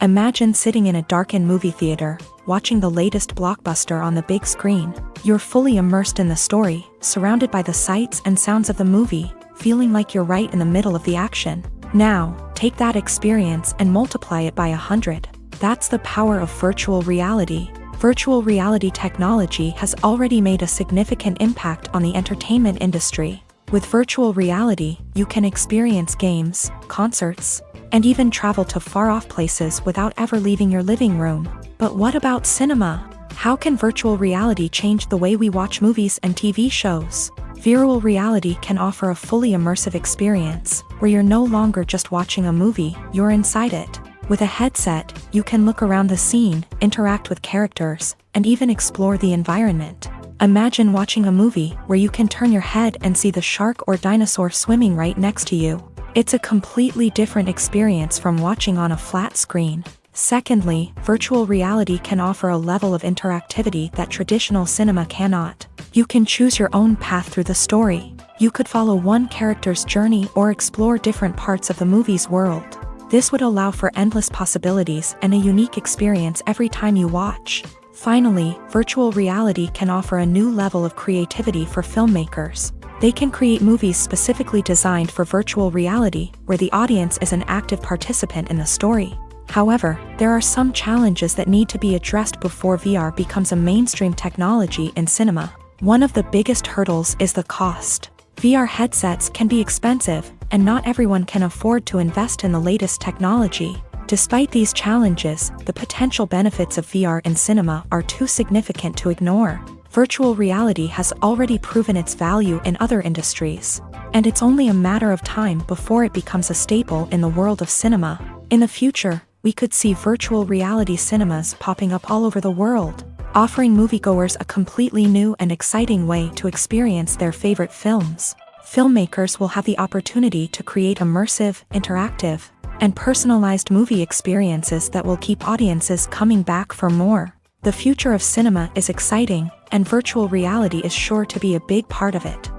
Imagine sitting in a darkened movie theater, watching the latest blockbuster on the big screen. You're fully immersed in the story, surrounded by the sights and sounds of the movie, feeling like you're right in the middle of the action. Now, take that experience and multiply it by 100. That's the power of virtual reality. Virtual reality technology has already made a significant impact on the entertainment industry. With virtual reality, you can experience games, concerts, and even travel to far-off places without ever leaving your living room. But what about cinema? How can virtual reality change the way we watch movies and TV shows? Virtual reality can offer a fully immersive experience, where you're no longer just watching a movie, you're inside it. With a headset, you can look around the scene, interact with characters, and even explore the environment. Imagine watching a movie where you can turn your head and see the shark or dinosaur swimming right next to you. It's a completely different experience from watching on a flat screen. Secondly, virtual reality can offer a level of interactivity that traditional cinema cannot. You can choose your own path through the story. You could follow one character's journey or explore different parts of the movie's world. This would allow for endless possibilities and a unique experience every time you watch. Finally, virtual reality can offer a new level of creativity for filmmakers. They can create movies specifically designed for virtual reality, where the audience is an active participant in the story. However, there are some challenges that need to be addressed before VR becomes a mainstream technology in cinema. One of the biggest hurdles is the cost. VR headsets can be expensive, and not everyone can afford to invest in the latest technology. Despite these challenges, the potential benefits of VR in cinema are too significant to ignore. Virtual reality has already proven its value in other industries, and it's only a matter of time before it becomes a staple in the world of cinema. In the future, we could see virtual reality cinemas popping up all over the world, offering moviegoers a completely new and exciting way to experience their favorite films. Filmmakers will have the opportunity to create immersive, interactive, and personalized movie experiences that will keep audiences coming back for more. The future of cinema is exciting, and virtual reality is sure to be a big part of it.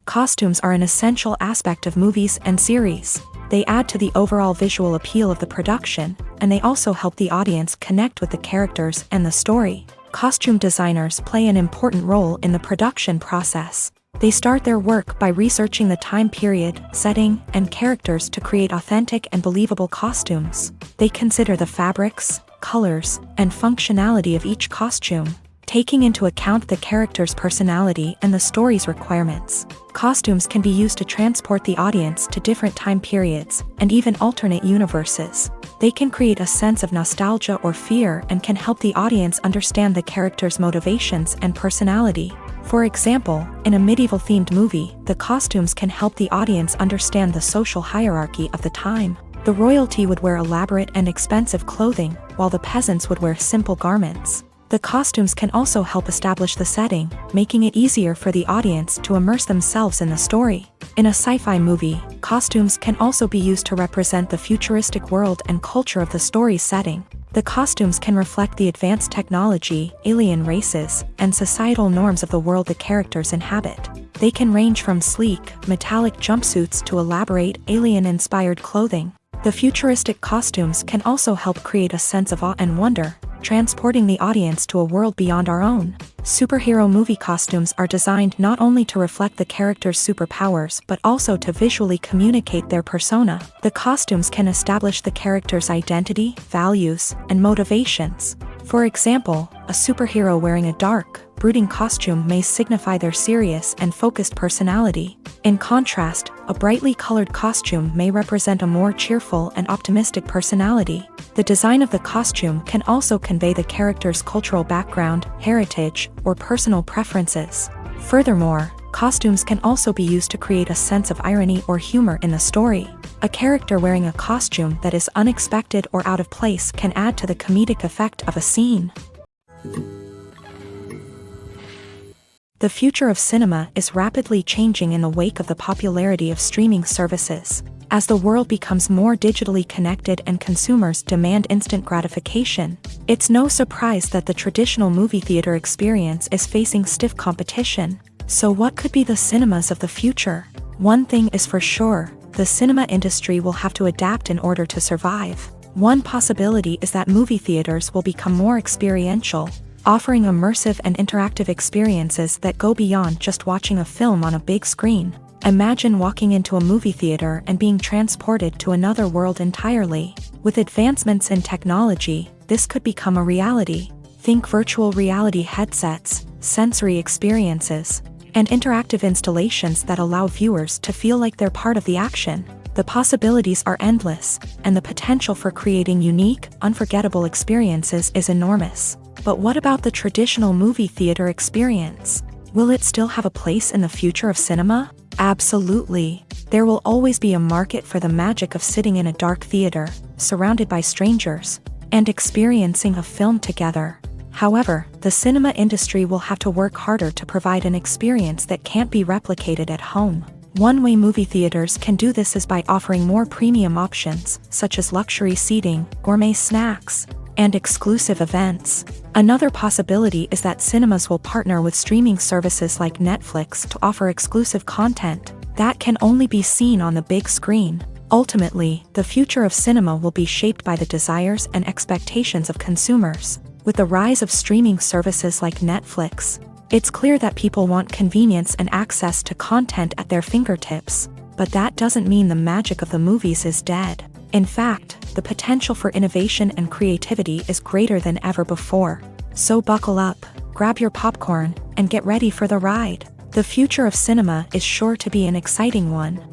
Costumes are an essential aspect of movies and series. They add to the overall visual appeal of the production, and they also help the audience connect with the characters and the story. Costume designers play an important role in the production process. They start their work by researching the time period, setting, and characters to create authentic and believable costumes. They consider the fabrics, colors, and functionality of each costume, taking into account the character's personality and the story's requirements. Costumes can be used to transport the audience to different time periods and even alternate universes. They can create a sense of nostalgia or fear and can help the audience understand the character's motivations and personality. For example, in a medieval-themed movie, the costumes can help the audience understand the social hierarchy of the time. The royalty would wear elaborate and expensive clothing, while the peasants would wear simple garments. The costumes can also help establish the setting, making it easier for the audience to immerse themselves in the story. In a sci-fi movie, costumes can also be used to represent the futuristic world and culture of the story's setting. The costumes can reflect the advanced technology, alien races, and societal norms of the world the characters inhabit. They can range from sleek, metallic jumpsuits to elaborate, alien-inspired clothing. The futuristic costumes can also help create a sense of awe and wonder, transporting the audience to a world beyond our own. Superhero movie costumes are designed not only to reflect the character's superpowers but also to visually communicate their persona. The costumes can establish the character's identity, values, and motivations. For example, a superhero wearing a dark, brooding costume may signify their serious and focused personality. In contrast, a brightly colored costume may represent a more cheerful and optimistic personality. The design of the costume can also convey the character's cultural background, heritage, or personal preferences. Furthermore, costumes can also be used to create a sense of irony or humor in the story. A character wearing a costume that is unexpected or out of place can add to the comedic effect of a scene. The future of cinema is rapidly changing in the wake of the popularity of streaming services. As the world becomes more digitally connected and consumers demand instant gratification, it's no surprise that the traditional movie theater experience is facing stiff competition. So what could be the cinemas of the future? One thing is for sure, the cinema industry will have to adapt in order to survive. One possibility is that movie theaters will become more experiential, offering immersive and interactive experiences that go beyond just watching a film on a big screen. Imagine walking into a movie theater and being transported to another world entirely. With advancements in technology, this could become a reality. Think virtual reality headsets, sensory experiences, and interactive installations that allow viewers to feel like they're part of the action. The possibilities are endless, and the potential for creating unique, unforgettable experiences is enormous. But what about the traditional movie theater experience? Will it still have a place in the future of cinema? Absolutely. There will always be a market for the magic of sitting in a dark theater, surrounded by strangers, and experiencing a film together. However, the cinema industry will have to work harder to provide an experience that can't be replicated at home. One way movie theaters can do this is by offering more premium options, such as luxury seating, gourmet snacks, and exclusive events. Another possibility is that cinemas will partner with streaming services like Netflix to offer exclusive content that can only be seen on the big screen. Ultimately, the future of cinema will be shaped by the desires and expectations of consumers. With the rise of streaming services like Netflix, it's clear that people want convenience and access to content at their fingertips. But that doesn't mean the magic of the movies is dead. In fact, the potential for innovation and creativity is greater than ever before. So buckle up, grab your popcorn, and get ready for the ride. The future of cinema is sure to be an exciting one.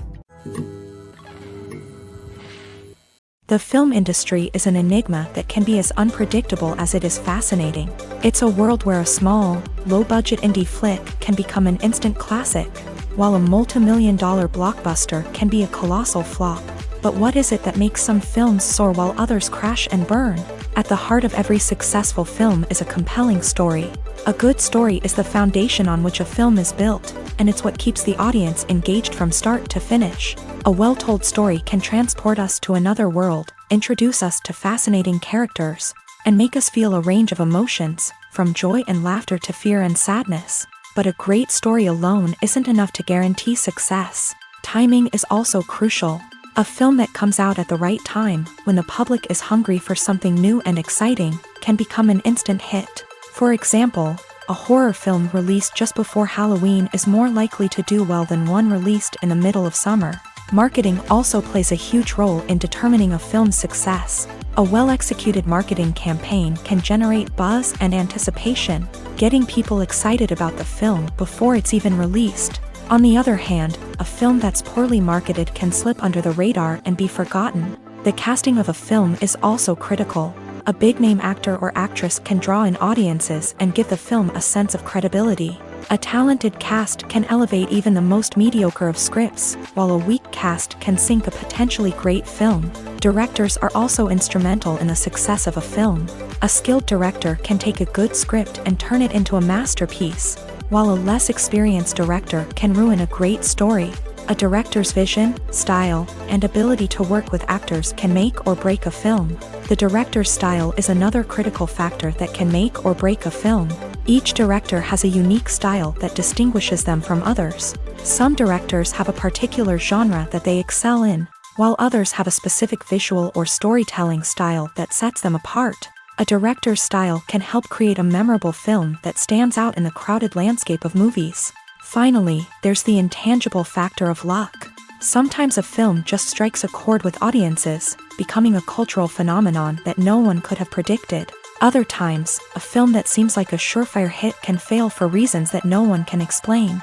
The film industry is an enigma that can be as unpredictable as it is fascinating. It's a world where a small, low-budget indie flick can become an instant classic, while a multi-million-dollar blockbuster can be a colossal flop. But what is it that makes some films soar while others crash and burn? At the heart of every successful film is a compelling story. A good story is the foundation on which a film is built, and it's what keeps the audience engaged from start to finish. A well-told story can transport us to another world, introduce us to fascinating characters, and make us feel a range of emotions, from joy and laughter to fear and sadness. But a great story alone isn't enough to guarantee success. Timing is also crucial. A film that comes out at the right time, when the public is hungry for something new and exciting, can become an instant hit. For example, a horror film released just before Halloween is more likely to do well than one released in the middle of summer. Marketing also plays a huge role in determining a film's success. A well-executed marketing campaign can generate buzz and anticipation, getting people excited about the film before it's even released. On the other hand, a film that's poorly marketed can slip under the radar and be forgotten. The casting of a film is also critical. A big-name actor or actress can draw in audiences and give the film a sense of credibility. A talented cast can elevate even the most mediocre of scripts, while a weak cast can sink a potentially great film. Directors are also instrumental in the success of a film. A skilled director can take a good script and turn it into a masterpiece, while a less experienced director can ruin a great story. A director's vision, style, and ability to work with actors can make or break a film. The director's style is another critical factor that can make or break a film. Each director has a unique style that distinguishes them from others. Some directors have a particular genre that they excel in, while others have a specific visual or storytelling style that sets them apart. A director's style can help create a memorable film that stands out in the crowded landscape of movies. Finally, there's the intangible factor of luck. Sometimes a film just strikes a chord with audiences, becoming a cultural phenomenon that no one could have predicted. Other times, a film that seems like a surefire hit can fail for reasons that no one can explain.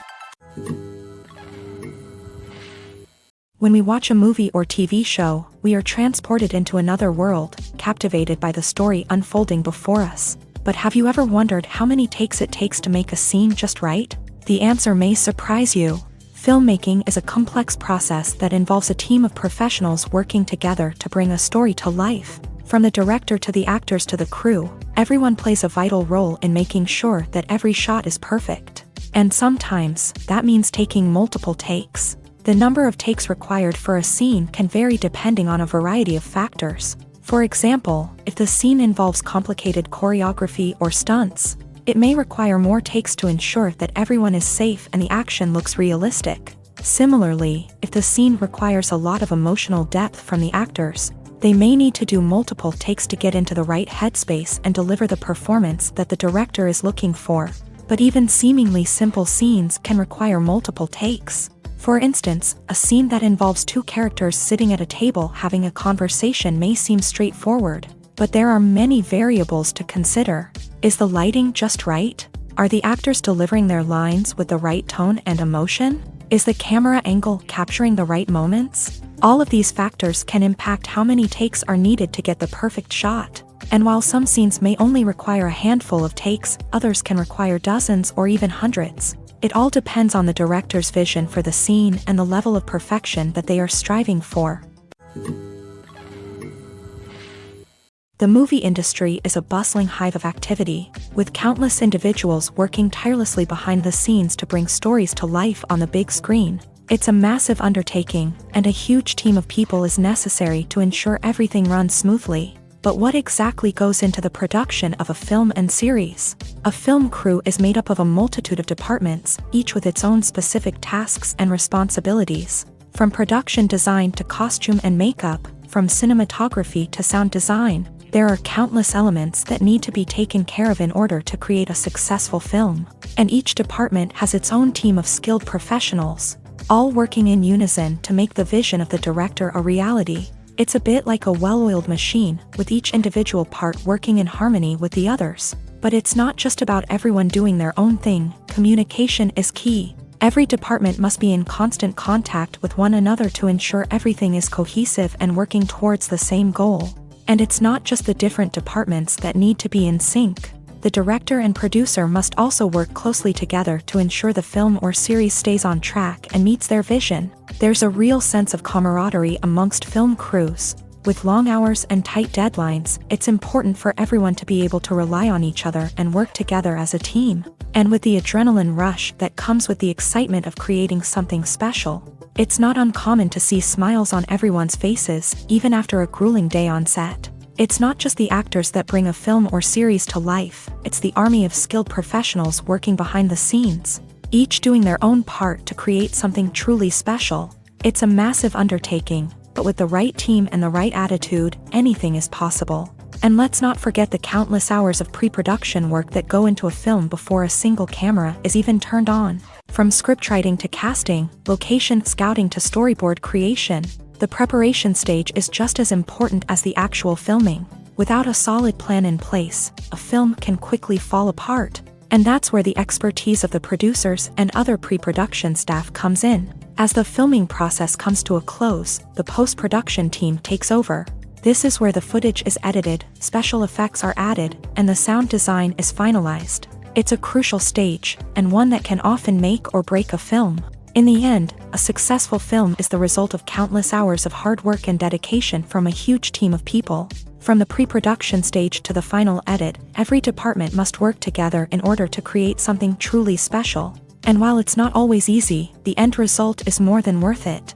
When we watch a movie or TV show, we are transported into another world, captivated by the story unfolding before us. But have you ever wondered how many takes it takes to make a scene just right? The answer may surprise you. Filmmaking is a complex process that involves a team of professionals working together to bring a story to life. From the director to the actors to the crew, everyone plays a vital role in making sure that every shot is perfect. And sometimes, that means taking multiple takes. The number of takes required for a scene can vary depending on a variety of factors. For example, if the scene involves complicated choreography or stunts, it may require more takes to ensure that everyone is safe and the action looks realistic. Similarly, if the scene requires a lot of emotional depth from the actors, they may need to do multiple takes to get into the right headspace and deliver the performance that the director is looking for. But even seemingly simple scenes can require multiple takes. For instance, a scene that involves two characters sitting at a table having a conversation may seem straightforward, but there are many variables to consider. Is the lighting just right? Are the actors delivering their lines with the right tone and emotion? Is the camera angle capturing the right moments? All of these factors can impact how many takes are needed to get the perfect shot. And while some scenes may only require a handful of takes, others can require dozens or even hundreds. It all depends on the director's vision for the scene and the level of perfection that they are striving for. The movie industry is a bustling hive of activity, with countless individuals working tirelessly behind the scenes to bring stories to life on the big screen. It's a massive undertaking, and a huge team of people is necessary to ensure everything runs smoothly. But what exactly goes into the production of a film and series? A film crew is made up of a multitude of departments, each with its own specific tasks and responsibilities. From production design to costume and makeup, from cinematography to sound design, there are countless elements that need to be taken care of in order to create a successful film. And each department has its own team of skilled professionals, all working in unison to make the vision of the director a reality. It's a bit like a well-oiled machine, with each individual part working in harmony with the others. But it's not just about everyone doing their own thing. Communication is key. Every department must be in constant contact with one another to ensure everything is cohesive and working towards the same goal. And it's not just the different departments that need to be in sync. The director and producer must also work closely together to ensure the film or series stays on track and meets their vision. There's a real sense of camaraderie amongst film crews. With long hours and tight deadlines, it's important for everyone to be able to rely on each other and work together as a team. And with the adrenaline rush that comes with the excitement of creating something special, it's not uncommon to see smiles on everyone's faces, even after a grueling day on set. It's not just the actors that bring a film or series to life, it's the army of skilled professionals working behind the scenes, each doing their own part to create something truly special. It's a massive undertaking, but with the right team and the right attitude, anything is possible. And let's not forget the countless hours of pre-production work that go into a film before a single camera is even turned on. From scriptwriting to casting, location scouting to storyboard creation, the preparation stage is just as important as the actual filming. Without a solid plan in place, a film can quickly fall apart. And that's where the expertise of the producers and other pre-production staff comes in. As the filming process comes to a close, the post-production team takes over. This is where the footage is edited, special effects are added, and the sound design is finalized. It's a crucial stage, and one that can often make or break a film. In the end, a successful film is the result of countless hours of hard work and dedication from a huge team of people. From the pre-production stage to the final edit, every department must work together in order to create something truly special. And while it's not always easy, the end result is more than worth it.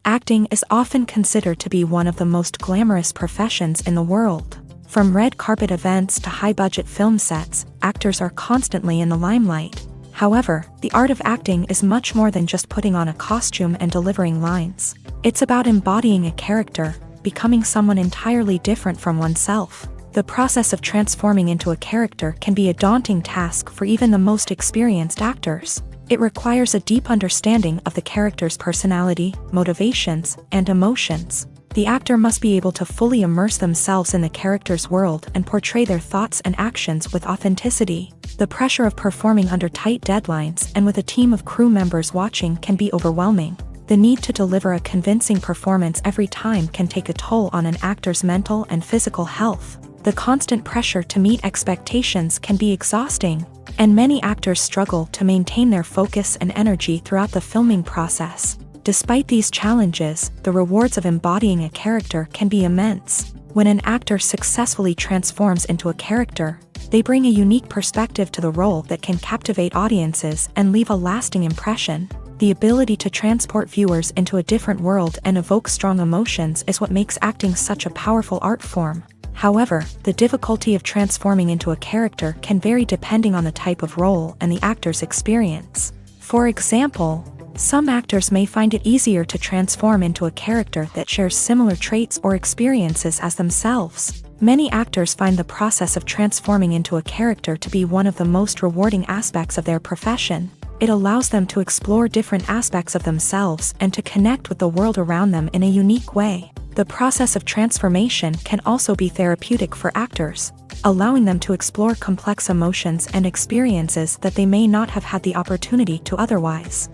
Acting is often considered to be one of the most glamorous professions in the world. From red carpet events to high-budget film sets, actors are constantly in the limelight. However, the art of acting is much more than just putting on a costume and delivering lines. It's about embodying a character, becoming someone entirely different from oneself. The process of transforming into a character can be a daunting task for even the most experienced actors. It requires a deep understanding of the character's personality, motivations, and emotions. The actor must be able to fully immerse themselves in the character's world and portray their thoughts and actions with authenticity. The pressure of performing under tight deadlines and with a team of crew members watching can be overwhelming. The need to deliver a convincing performance every time can take a toll on an actor's mental and physical health. The constant pressure to meet expectations can be exhausting, and many actors struggle to maintain their focus and energy throughout the filming process. Despite these challenges, the rewards of embodying a character can be immense. When an actor successfully transforms into a character, they bring a unique perspective to the role that can captivate audiences and leave a lasting impression. The ability to transport viewers into a different world and evoke strong emotions is what makes acting such a powerful art form. However, the difficulty of transforming into a character can vary depending on the type of role and the actor's experience. For example, some actors may find it easier to transform into a character that shares similar traits or experiences as themselves. Many actors find the process of transforming into a character to be one of the most rewarding aspects of their profession. It allows them to explore different aspects of themselves and to connect with the world around them in a unique way. The process of transformation can also be therapeutic for actors, allowing them to explore complex emotions and experiences that they may not have had the opportunity to otherwise.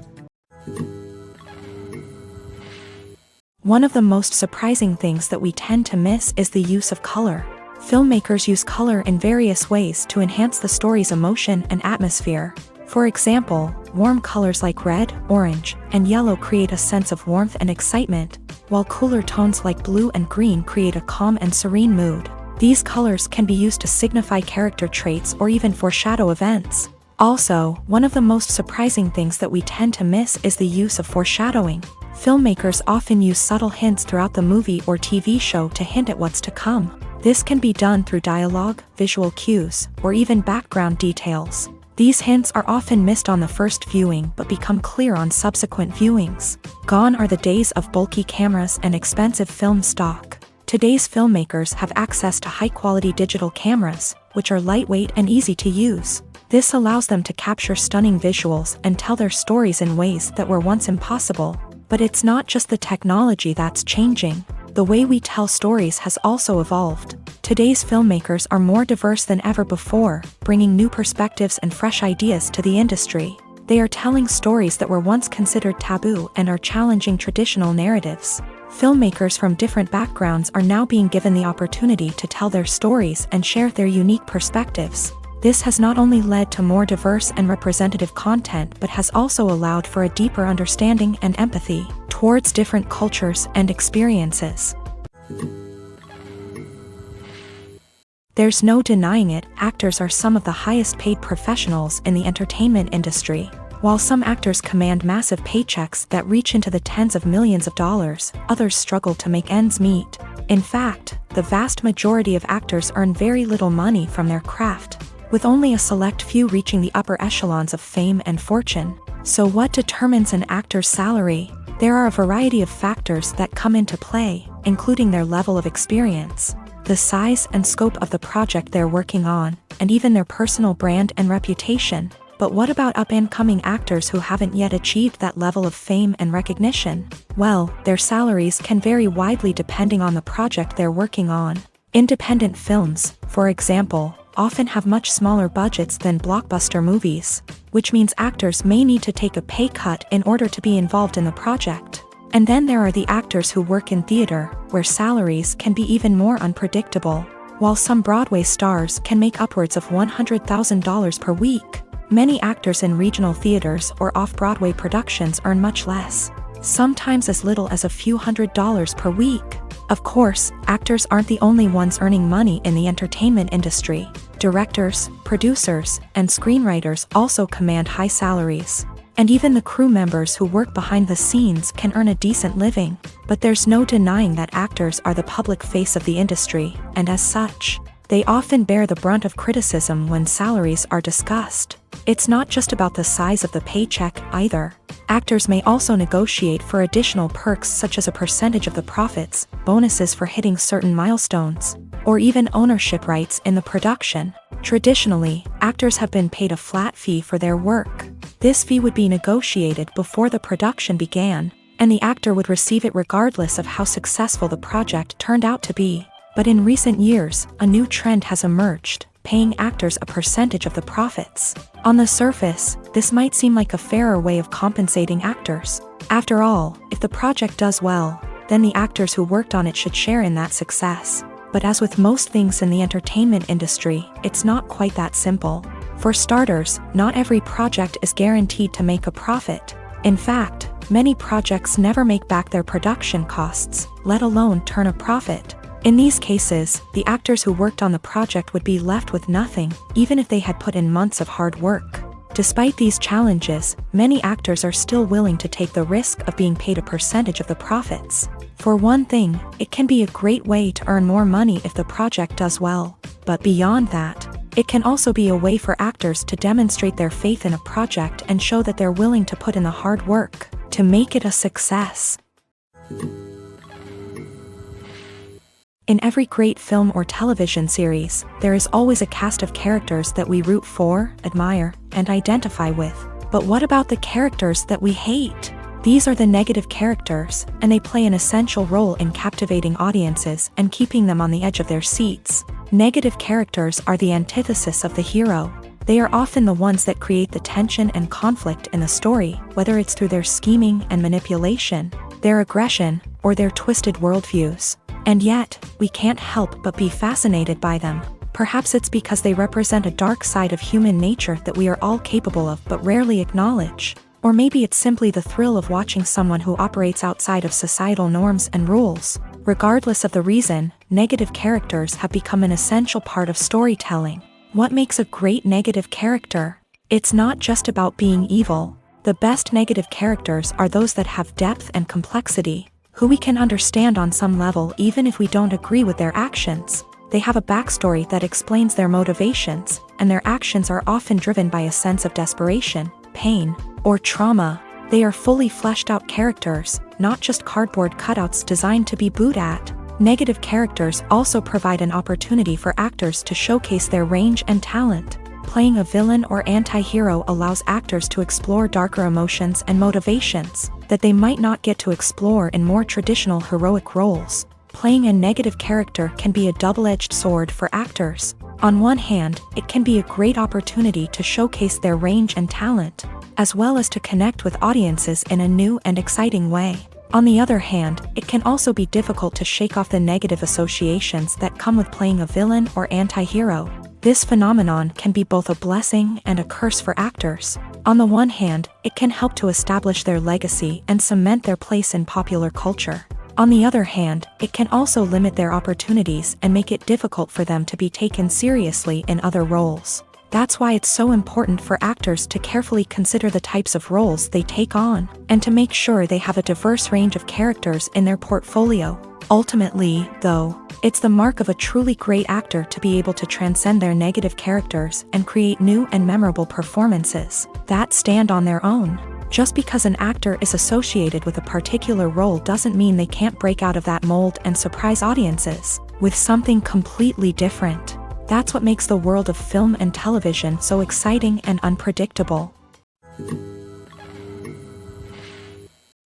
One of the most surprising things that we tend to miss is the use of color. Filmmakers use color in various ways to enhance the story's emotion and atmosphere. For example, warm colors like red, orange, and yellow create a sense of warmth and excitement, while cooler tones like blue and green create a calm and serene mood. These colors can be used to signify character traits or even foreshadow events. Also, one of the most surprising things that we tend to miss is the use of foreshadowing. Filmmakers often use subtle hints throughout the movie or TV show to hint at what's to come. This can be done through dialogue, visual cues, or even background details. These hints are often missed on the first viewing but become clear on subsequent viewings. Gone are the days of bulky cameras and expensive film stock. Today's filmmakers have access to high-quality digital cameras, which are lightweight and easy to use. This allows them to capture stunning visuals and tell their stories in ways that were once impossible. But it's not just the technology that's changing. The way we tell stories has also evolved. Today's filmmakers are more diverse than ever before, bringing new perspectives and fresh ideas to the industry. They are telling stories that were once considered taboo and are challenging traditional narratives. Filmmakers from different backgrounds are now being given the opportunity to tell their stories and share their unique perspectives. This has not only led to more diverse and representative content but has also allowed for a deeper understanding and empathy towards different cultures and experiences. There's no denying it, actors are some of the highest paid professionals in the entertainment industry. While some actors command massive paychecks that reach into the tens of millions of dollars, others struggle to make ends meet. In fact, the vast majority of actors earn very little money from their craft, with only a select few reaching the upper echelons of fame and fortune. So what determines an actor's salary? There are a variety of factors that come into play, including their level of experience, the size and scope of the project they're working on, and even their personal brand and reputation. But what about up-and-coming actors who haven't yet achieved that level of fame and recognition? Well, their salaries can vary widely depending on the project they're working on. Independent films, for example, often have much smaller budgets than blockbuster movies, which means actors may need to take a pay cut in order to be involved in the project. And then there are the actors who work in theater, where salaries can be even more unpredictable. While some Broadway stars can make upwards of $100,000 per week, many actors in regional theaters or off-Broadway productions earn much less, sometimes as little as a few $100s per week. Of course, actors aren't the only ones earning money in the entertainment industry. Directors, producers, and screenwriters also command high salaries. And even the crew members who work behind the scenes can earn a decent living. But there's no denying that actors are the public face of the industry, and as such, they often bear the brunt of criticism when salaries are discussed. It's not just about the size of the paycheck either. Actors may also negotiate for additional perks such as a percentage of the profits, bonuses for hitting certain milestones, or even ownership rights in the production. Traditionally, actors have been paid a flat fee for their work. This fee would be negotiated before the production began, and the actor would receive it regardless of how successful the project turned out to be. But in recent years, a new trend has emerged, paying actors a percentage of the profits. On the surface, this might seem like a fairer way of compensating actors. After all, if the project does well, then the actors who worked on it should share in that success. But as with most things in the entertainment industry, it's not quite that simple. For starters, not every project is guaranteed to make a profit. In fact, many projects never make back their production costs, let alone turn a profit. In these cases, the actors who worked on the project would be left with nothing, even if they had put in months of hard work. Despite these challenges, many actors are still willing to take the risk of being paid a percentage of the profits. For one thing, it can be a great way to earn more money if the project does well. But beyond that, it can also be a way for actors to demonstrate their faith in a project and show that they're willing to put in the hard work to make it a success. In every great film or television series, there is always a cast of characters that we root for, admire, and identify with. But what about the characters that we hate? These are the negative characters, and they play an essential role in captivating audiences and keeping them on the edge of their seats. Negative characters are the antithesis of the hero. They are often the ones that create the tension and conflict in the story, whether it's through their scheming and manipulation, their aggression, or their twisted worldviews. And yet, we can't help but be fascinated by them. Perhaps it's because they represent a dark side of human nature that we are all capable of but rarely acknowledge. Or maybe it's simply the thrill of watching someone who operates outside of societal norms and rules. Regardless of the reason, negative characters have become an essential part of storytelling. What makes a great negative character? It's not just about being evil. The best negative characters are those that have depth and complexity, who we can understand on some level even if we don't agree with their actions. They have a backstory that explains their motivations, and their actions are often driven by a sense of desperation, pain, or trauma. They are fully fleshed out characters, not just cardboard cutouts designed to be booed at. Negative characters also provide an opportunity for actors to showcase their range and talent. Playing a villain or anti-hero allows actors to explore darker emotions and motivations that they might not get to explore in more traditional heroic roles. Playing a negative character can be a double-edged sword for actors. On one hand, it can be a great opportunity to showcase their range and talent, as well as to connect with audiences in a new and exciting way. On the other hand, it can also be difficult to shake off the negative associations that come with playing a villain or anti-hero. This phenomenon can be both a blessing and a curse for actors. On the one hand, it can help to establish their legacy and cement their place in popular culture. On the other hand, it can also limit their opportunities and make it difficult for them to be taken seriously in other roles. That's why it's so important for actors to carefully consider the types of roles they take on, and to make sure they have a diverse range of characters in their portfolio. Ultimately, though, it's the mark of a truly great actor to be able to transcend their negative characters and create new and memorable performances that stand on their own. Just because an actor is associated with a particular role doesn't mean they can't break out of that mold and surprise audiences with something completely different. That's what makes the world of film and television so exciting and unpredictable.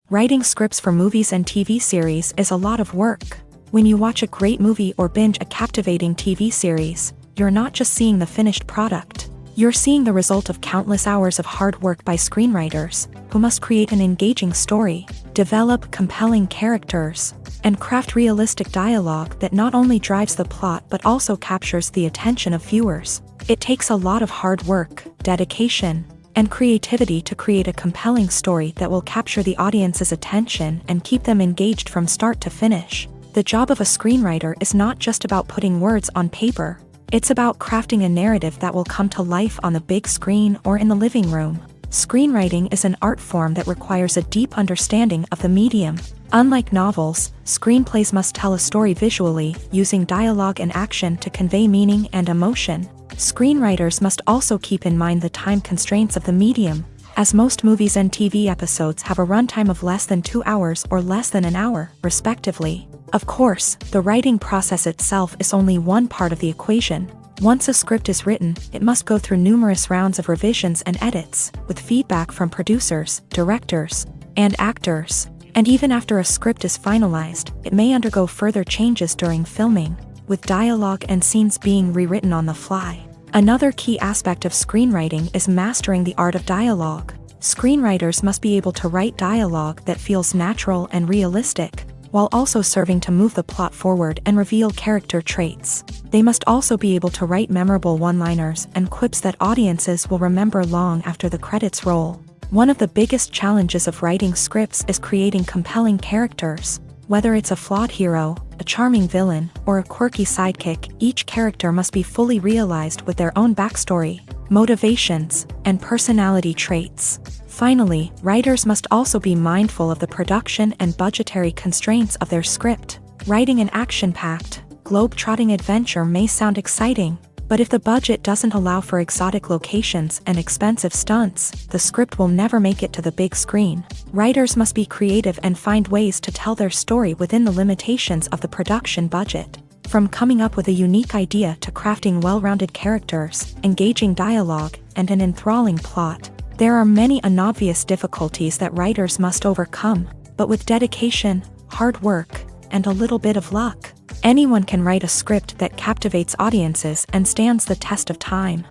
Writing scripts for movies and TV series is a lot of work. When you watch a great movie or binge a captivating TV series, you're not just seeing the finished product. You're seeing the result of countless hours of hard work by screenwriters, who must create an engaging story, develop compelling characters, and craft realistic dialogue that not only drives the plot but also captures the attention of viewers. It takes a lot of hard work, dedication, and creativity to create a compelling story that will capture the audience's attention and keep them engaged from start to finish. The job of a screenwriter is not just about putting words on paper. It's about crafting a narrative that will come to life on the big screen or in the living room. Screenwriting is an art form that requires a deep understanding of the medium. Unlike novels, screenplays must tell a story visually, using dialogue and action to convey meaning and emotion. Screenwriters must also keep in mind the time constraints of the medium, as most movies and TV episodes have a runtime of less than 2 hours or less than an hour, respectively. Of course, the writing process itself is only one part of the equation. Once a script is written, it must go through numerous rounds of revisions and edits, with feedback from producers, directors, and actors. And even after a script is finalized, it may undergo further changes during filming, with dialogue and scenes being rewritten on the fly. Another key aspect of screenwriting is mastering the art of dialogue. Screenwriters must be able to write dialogue that feels natural and realistic, while also serving to move the plot forward and reveal character traits. They must also be able to write memorable one-liners and quips that audiences will remember long after the credits roll. One of the biggest challenges of writing scripts is creating compelling characters. Whether it's a flawed hero, a charming villain, or a quirky sidekick, each character must be fully realized with their own backstory, motivations, and personality traits. Finally, writers must also be mindful of the production and budgetary constraints of their script. Writing an action-packed, globe-trotting adventure may sound exciting, but if the budget doesn't allow for exotic locations and expensive stunts, the script will never make it to the big screen. Writers must be creative and find ways to tell their story within the limitations of the production budget. From coming up with a unique idea to crafting well-rounded characters, engaging dialogue, and an enthralling plot, there are many unobvious difficulties that writers must overcome, but with dedication, hard work, and a little bit of luck, anyone can write a script that captivates audiences and stands the test of time.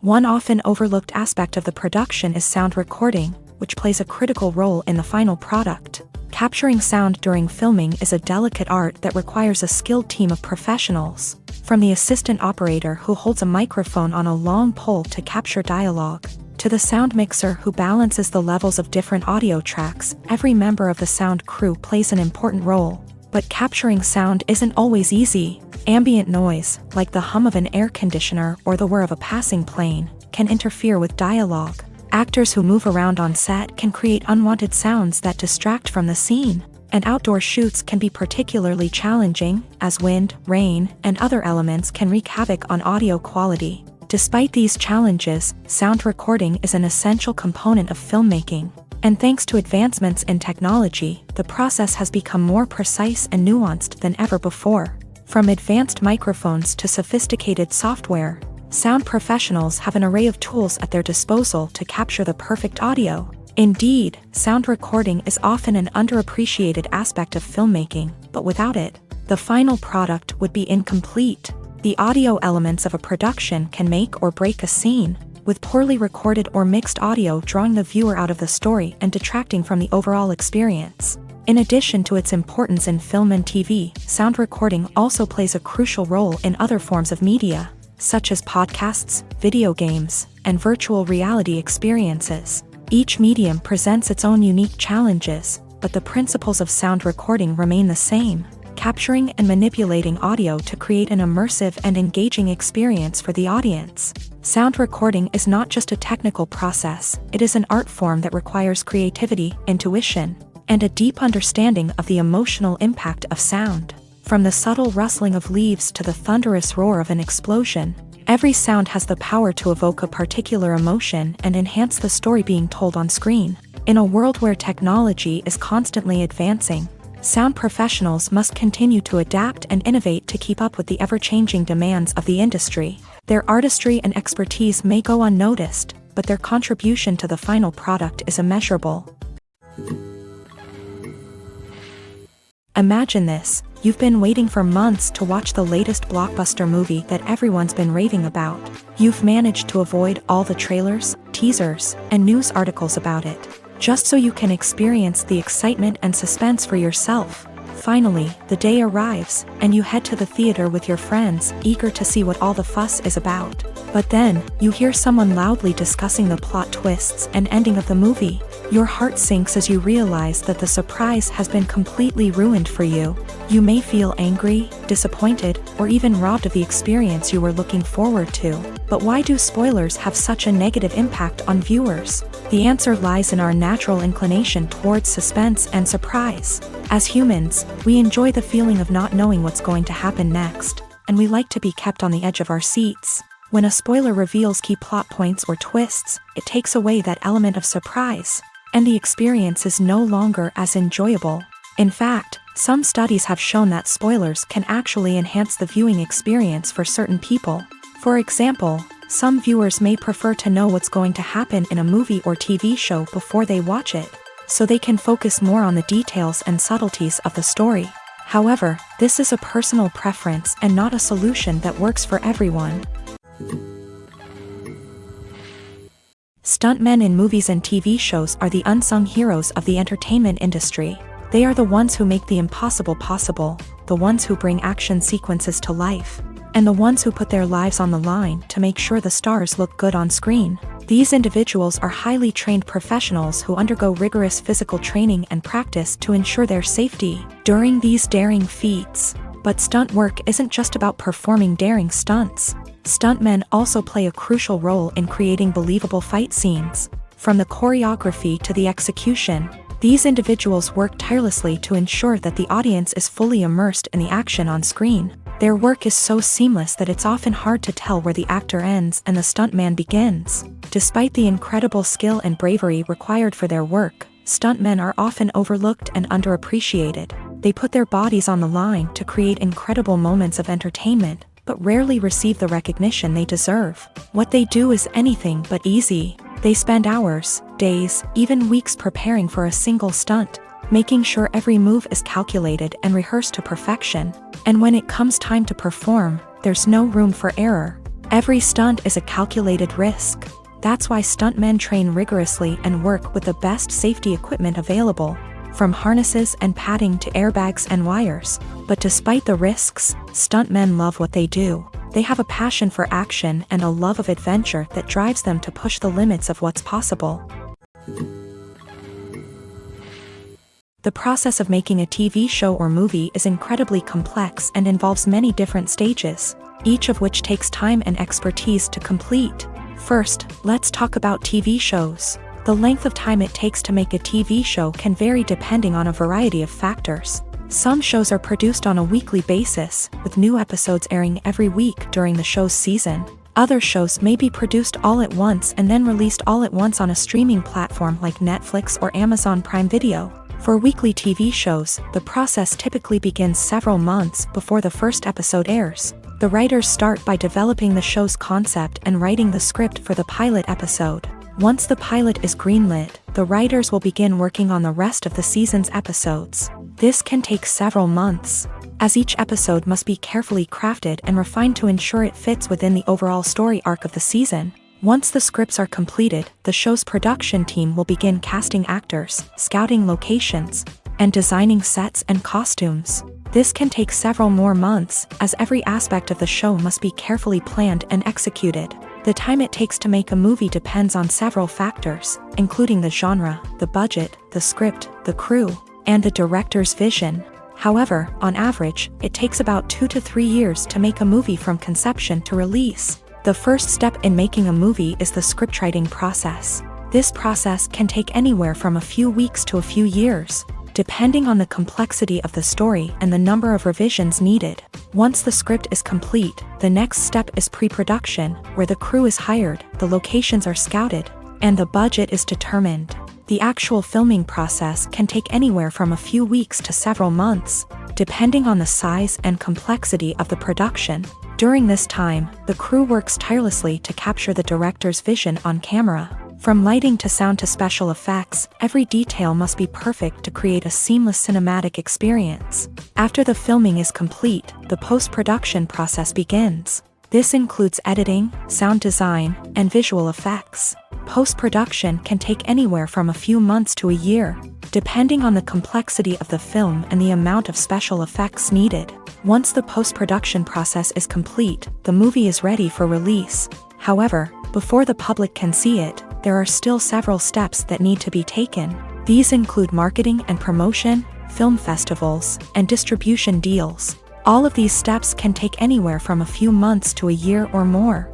One often overlooked aspect of the production is sound recording, which plays a critical role in the final product. Capturing sound during filming is a delicate art that requires a skilled team of professionals. From the assistant operator who holds a microphone on a long pole to capture dialogue, to the sound mixer who balances the levels of different audio tracks, every member of the sound crew plays an important role. But capturing sound isn't always easy. Ambient noise, like the hum of an air conditioner or the whir of a passing plane, can interfere with dialogue. Actors who move around on set can create unwanted sounds that distract from the scene. And outdoor shoots can be particularly challenging, as wind, rain, and other elements can wreak havoc on audio quality. Despite these challenges, sound recording is an essential component of filmmaking. And thanks to advancements in technology, the process has become more precise and nuanced than ever before. From advanced microphones to sophisticated software, sound professionals have an array of tools at their disposal to capture the perfect audio. Indeed, sound recording is often an underappreciated aspect of filmmaking, but without it, the final product would be incomplete. The audio elements of a production can make or break a scene, with poorly recorded or mixed audio drawing the viewer out of the story and detracting from the overall experience. In addition to its importance in film and TV, sound recording also plays a crucial role in other forms of media, such as podcasts, video games, and virtual reality experiences. Each medium presents its own unique challenges, but the principles of sound recording remain the same, capturing and manipulating audio to create an immersive and engaging experience for the audience. Sound recording is not just a technical process, it is an art form that requires creativity, intuition, and a deep understanding of the emotional impact of sound. From the subtle rustling of leaves to the thunderous roar of an explosion, every sound has the power to evoke a particular emotion and enhance the story being told on screen. In a world where technology is constantly advancing, sound professionals must continue to adapt and innovate to keep up with the ever-changing demands of the industry. Their artistry and expertise may go unnoticed, but their contribution to the final product is immeasurable. Imagine this: you've been waiting for months to watch the latest blockbuster movie that everyone's been raving about. You've managed to avoid all the trailers, teasers, and news articles about it, just so you can experience the excitement and suspense for yourself. Finally, the day arrives, and you head to the theater with your friends, eager to see what all the fuss is about. But then, you hear someone loudly discussing the plot twists and ending of the movie. Your heart sinks as you realize that the surprise has been completely ruined for you. You may feel angry, disappointed, or even robbed of the experience you were looking forward to. But why do spoilers have such a negative impact on viewers? The answer lies in our natural inclination towards suspense and surprise. As humans, we enjoy the feeling of not knowing what's going to happen next, and we like to be kept on the edge of our seats. When a spoiler reveals key plot points or twists, it takes away that element of surprise, and the experience is no longer as enjoyable. In fact, some studies have shown that spoilers can actually enhance the viewing experience for certain people. For example, some viewers may prefer to know what's going to happen in a movie or TV show before they watch it, so they can focus more on the details and subtleties of the story. However, this is a personal preference and not a solution that works for everyone. Stuntmen in movies and TV shows are the unsung heroes of the entertainment industry. They are the ones who make the impossible possible, the ones who bring action sequences to life, and the ones who put their lives on the line to make sure the stars look good on screen. These individuals are highly trained professionals who undergo rigorous physical training and practice to ensure their safety during these daring feats. But stunt work isn't just about performing daring stunts. Stuntmen also play a crucial role in creating believable fight scenes. From the choreography to the execution, these individuals work tirelessly to ensure that the audience is fully immersed in the action on screen. Their work is so seamless that it's often hard to tell where the actor ends and the stuntman begins. Despite the incredible skill and bravery required for their work, stuntmen are often overlooked and underappreciated. They put their bodies on the line to create incredible moments of entertainment, but rarely receive the recognition they deserve. What they do is anything but easy. They spend hours, days, even weeks preparing for a single stunt, making sure every move is calculated and rehearsed to perfection. And when it comes time to perform, there's no room for error. Every stunt is a calculated risk. That's why stuntmen train rigorously and work with the best safety equipment available, from harnesses and padding to airbags and wires. But despite the risks, stuntmen love what they do. They have a passion for action and a love of adventure that drives them to push the limits of what's possible. The process of making a TV show or movie is incredibly complex and involves many different stages, each of which takes time and expertise to complete. First, let's talk about TV shows. The length of time it takes to make a TV show can vary depending on a variety of factors. Some shows are produced on a weekly basis, with new episodes airing every week during the show's season. Other shows may be produced all at once and then released all at once on a streaming platform like Netflix or Amazon Prime Video. For weekly TV shows, the process typically begins several months before the first episode airs. The writers start by developing the show's concept and writing the script for the pilot episode. Once the pilot is greenlit, the writers will begin working on the rest of the season's episodes. This can take several months, as each episode must be carefully crafted and refined to ensure it fits within the overall story arc of the season. Once the scripts are completed, the show's production team will begin casting actors, scouting locations, and designing sets and costumes. This can take several more months, as every aspect of the show must be carefully planned and executed. The time it takes to make a movie depends on several factors, including the genre, the budget, the script, the crew, and the director's vision. However, on average, it takes about 2 to 3 years to make a movie from conception to release. The first step in making a movie is the scriptwriting process. This process can take anywhere from a few weeks to a few years, depending on the complexity of the story and the number of revisions needed. Once the script is complete, the next step is pre-production, where the crew is hired, the locations are scouted, and the budget is determined. The actual filming process can take anywhere from a few weeks to several months, depending on the size and complexity of the production. During this time, the crew works tirelessly to capture the director's vision on camera. From lighting to sound to special effects, every detail must be perfect to create a seamless cinematic experience. After the filming is complete, the post-production process begins. This includes editing, sound design, and visual effects. Post-production can take anywhere from a few months to a year, depending on the complexity of the film and the amount of special effects needed. Once the post-production process is complete, the movie is ready for release. However, before the public can see it, there are still several steps that need to be taken. These include marketing and promotion, film festivals, and distribution deals. All of these steps can take anywhere from a few months to a year or more.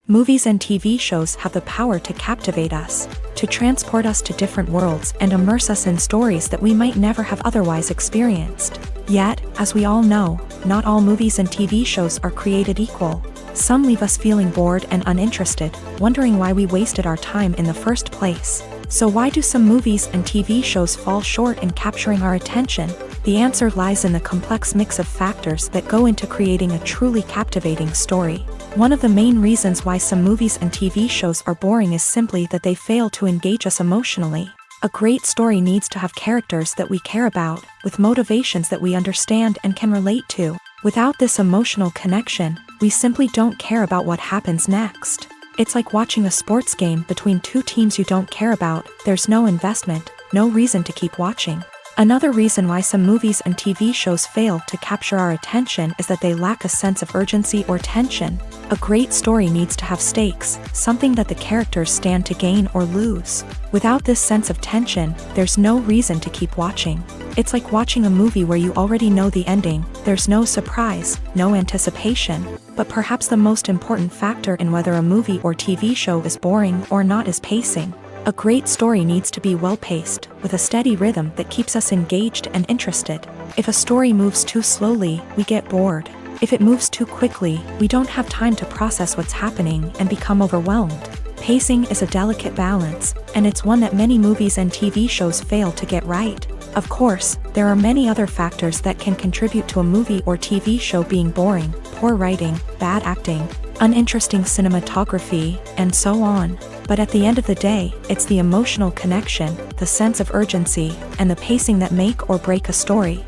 Movies and TV shows have the power to captivate us, to transport us to different worlds and immerse us in stories that we might never have otherwise experienced. Yet, as we all know, not all movies and TV shows are created equal. Some leave us feeling bored and uninterested, wondering why we wasted our time in the first place. So why do some movies and TV shows fall short in capturing our attention? The answer lies in the complex mix of factors that go into creating a truly captivating story. One of the main reasons why some movies and TV shows are boring is simply that they fail to engage us emotionally. A great story needs to have characters that we care about, with motivations that we understand and can relate to. Without this emotional connection, we simply don't care about what happens next. It's like watching a sports game between two teams you don't care about. There's no investment, no reason to keep watching. Another reason why some movies and TV shows fail to capture our attention is that they lack a sense of urgency or tension. A great story needs to have stakes, something that the characters stand to gain or lose. Without this sense of tension, there's no reason to keep watching. It's like watching a movie where you already know the ending. There's no surprise, no anticipation. But perhaps the most important factor in whether a movie or TV show is boring or not is pacing. A great story needs to be well-paced, with a steady rhythm that keeps us engaged and interested. If a story moves too slowly, we get bored. If it moves too quickly, we don't have time to process what's happening and become overwhelmed. Pacing is a delicate balance, and it's one that many movies and TV shows fail to get right. Of course, there are many other factors that can contribute to a movie or TV show being boring: poor writing, bad acting, uninteresting cinematography, and so on. But at the end of the day, it's the emotional connection, the sense of urgency, and the pacing that make or break a story.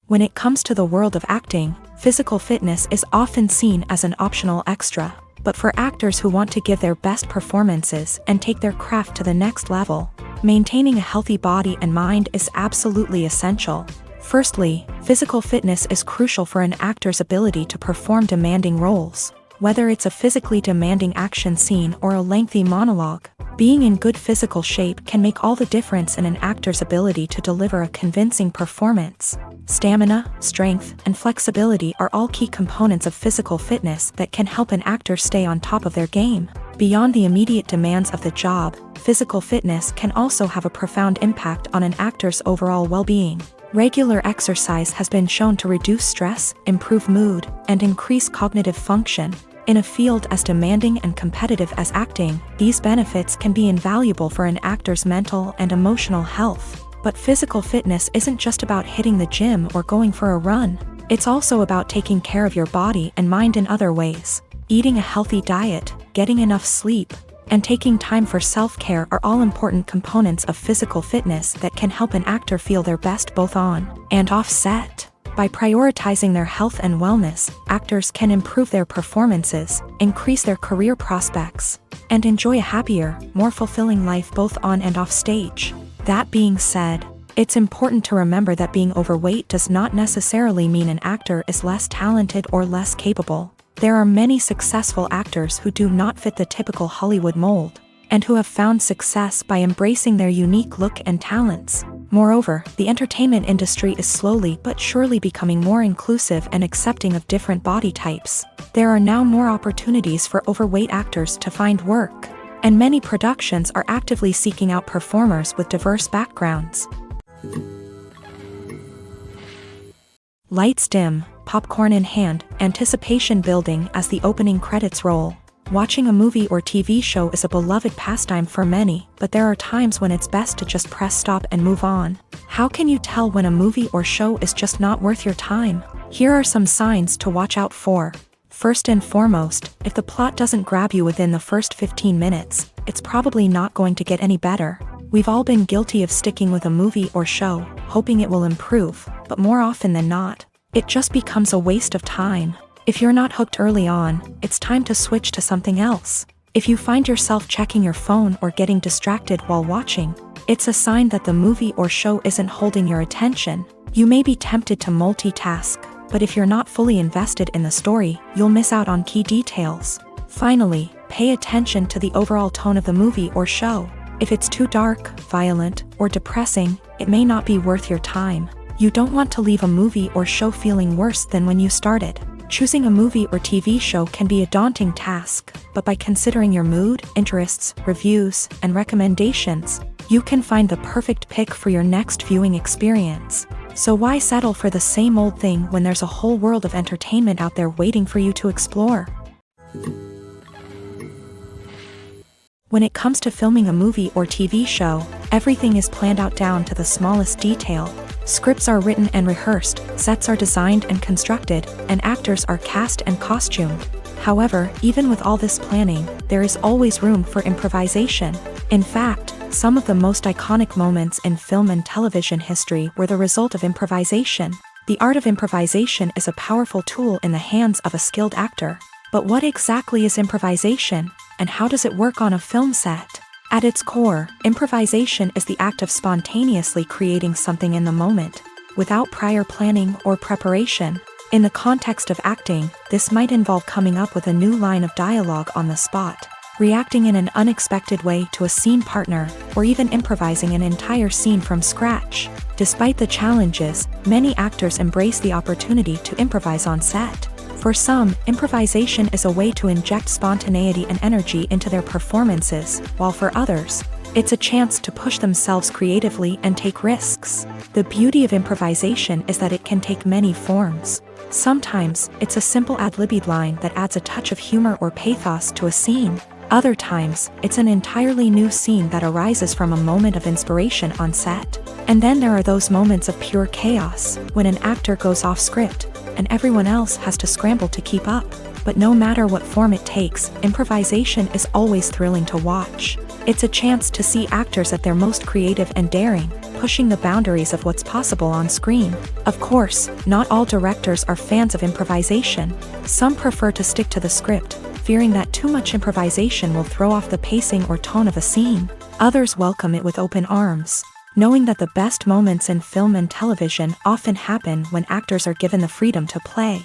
When it comes to the world of acting, physical fitness is often seen as an optional extra. But for actors who want to give their best performances and take their craft to the next level, maintaining a healthy body and mind is absolutely essential. Firstly, physical fitness is crucial for an actor's ability to perform demanding roles. Whether it's a physically demanding action scene or a lengthy monologue, being in good physical shape can make all the difference in an actor's ability to deliver a convincing performance. Stamina, strength, and flexibility are all key components of physical fitness that can help an actor stay on top of their game. Beyond the immediate demands of the job, physical fitness can also have a profound impact on an actor's overall well-being. Regular exercise has been shown to reduce stress, improve mood, and increase cognitive function. In a field as demanding and competitive as acting, these benefits can be invaluable for an actor's mental and emotional health. But physical fitness isn't just about hitting the gym or going for a run. It's also about taking care of your body and mind in other ways. Eating a healthy diet, getting enough sleep, and taking time for self-care are all important components of physical fitness that can help an actor feel their best both on and off set. By prioritizing their health and wellness, actors can improve their performances, increase their career prospects, and enjoy a happier, more fulfilling life both on and off stage. That being said, it's important to remember that being overweight does not necessarily mean an actor is less talented or less capable. There are many successful actors who do not fit the typical Hollywood mold, and who have found success by embracing their unique look and talents. Moreover, the entertainment industry is slowly but surely becoming more inclusive and accepting of different body types. There are now more opportunities for overweight actors to find work, and many productions are actively seeking out performers with diverse backgrounds. Lights dim, popcorn in hand, anticipation building as the opening credits roll. Watching a movie or TV show is a beloved pastime for many, but there are times when it's best to just press stop and move on. How can you tell when a movie or show is just not worth your time? Here are some signs to watch out for. First and foremost, if the plot doesn't grab you within the first 15 minutes, it's probably not going to get any better. We've all been guilty of sticking with a movie or show, hoping it will improve, but more often than not, it just becomes a waste of time. If you're not hooked early on, it's time to switch to something else. If you find yourself checking your phone or getting distracted while watching, it's a sign that the movie or show isn't holding your attention. You may be tempted to multitask, but if you're not fully invested in the story, you'll miss out on key details. Finally, pay attention to the overall tone of the movie or show. If it's too dark, violent, or depressing, it may not be worth your time. You don't want to leave a movie or show feeling worse than when you started. Choosing a movie or TV show can be a daunting task, but by considering your mood, interests, reviews, and recommendations, you can find the perfect pick for your next viewing experience. So why settle for the same old thing when there's a whole world of entertainment out there waiting for you to explore? When it comes to filming a movie or TV show, everything is planned out down to the smallest detail. Scripts are written and rehearsed, sets are designed and constructed, and actors are cast and costumed. However, even with all this planning, there is always room for improvisation. In fact, some of the most iconic moments in film and television history were the result of improvisation. The art of improvisation is a powerful tool in the hands of a skilled actor. But what exactly is improvisation, and how does it work on a film set? At its core, improvisation is the act of spontaneously creating something in the moment, without prior planning or preparation. In the context of acting, this might involve coming up with a new line of dialogue on the spot, reacting in an unexpected way to a scene partner, or even improvising an entire scene from scratch. Despite the challenges, many actors embrace the opportunity to improvise on set. For some, improvisation is a way to inject spontaneity and energy into their performances, while for others, it's a chance to push themselves creatively and take risks. The beauty of improvisation is that it can take many forms. Sometimes, it's a simple ad-libbed line that adds a touch of humor or pathos to a scene. Other times, it's an entirely new scene that arises from a moment of inspiration on set. And then there are those moments of pure chaos, when an actor goes off script, and everyone else has to scramble to keep up. But no matter what form it takes, improvisation is always thrilling to watch. It's a chance to see actors at their most creative and daring, pushing the boundaries of what's possible on screen. Of course, not all directors are fans of improvisation. Some prefer to stick to the script, fearing that too much improvisation will throw off the pacing or tone of a scene. Others welcome it with open arms, knowing that the best moments in film and television often happen when actors are given the freedom to play.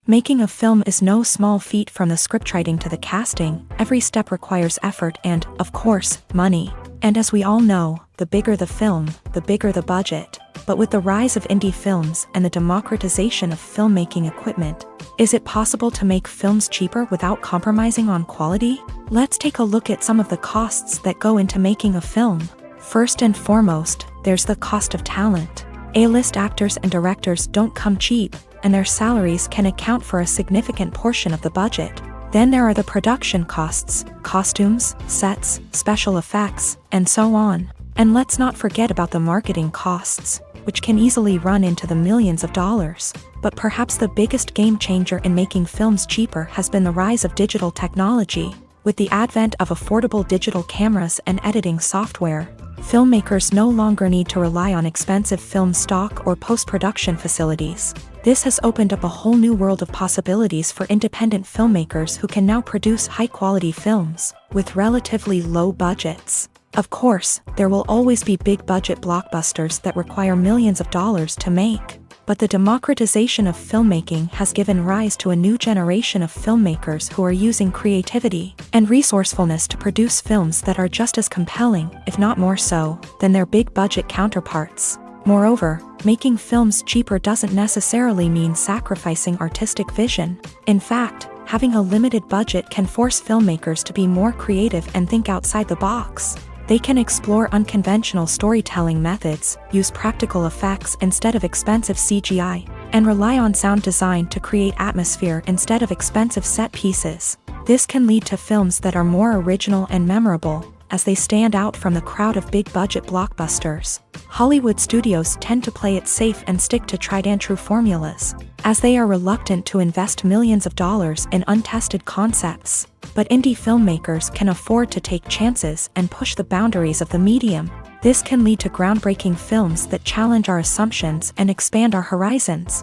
Making a film is no small feat. From the scriptwriting to the casting, every step requires effort and, of course, money. And as we all know, the bigger the film, the bigger the budget. But with the rise of indie films and the democratization of filmmaking equipment, is it possible to make films cheaper without compromising on quality? Let's take a look at some of the costs that go into making a film. First and foremost, there's the cost of talent. A-list actors and directors don't come cheap, and their salaries can account for a significant portion of the budget. Then there are the production costs, costumes, sets, special effects, and so on. And let's not forget about the marketing costs, which can easily run into the millions of dollars. But perhaps the biggest game changer in making films cheaper has been the rise of digital technology. With the advent of affordable digital cameras and editing software, Filmmakers no longer need to rely on expensive film stock or post-production facilities. This has opened up a whole new world of possibilities for independent filmmakers who can now produce high-quality films with relatively low budgets. Of course, there will always be big-budget blockbusters that require millions of dollars to make. But the democratization of filmmaking has given rise to a new generation of filmmakers who are using creativity and resourcefulness to produce films that are just as compelling, if not more so, than their big-budget counterparts. Moreover, making films cheaper doesn't necessarily mean sacrificing artistic vision. In fact, having a limited budget can force filmmakers to be more creative and think outside the box. They can explore unconventional storytelling methods, use practical effects instead of expensive CGI, and rely on sound design to create atmosphere instead of expensive set pieces. This can lead to films that are more original and memorable, as they stand out from the crowd of big-budget blockbusters. Hollywood studios tend to play it safe and stick to tried-and-true formulas, as they are reluctant to invest millions of dollars in untested concepts. But indie filmmakers can afford to take chances and push the boundaries of the medium. This can lead to groundbreaking films that challenge our assumptions and expand our horizons.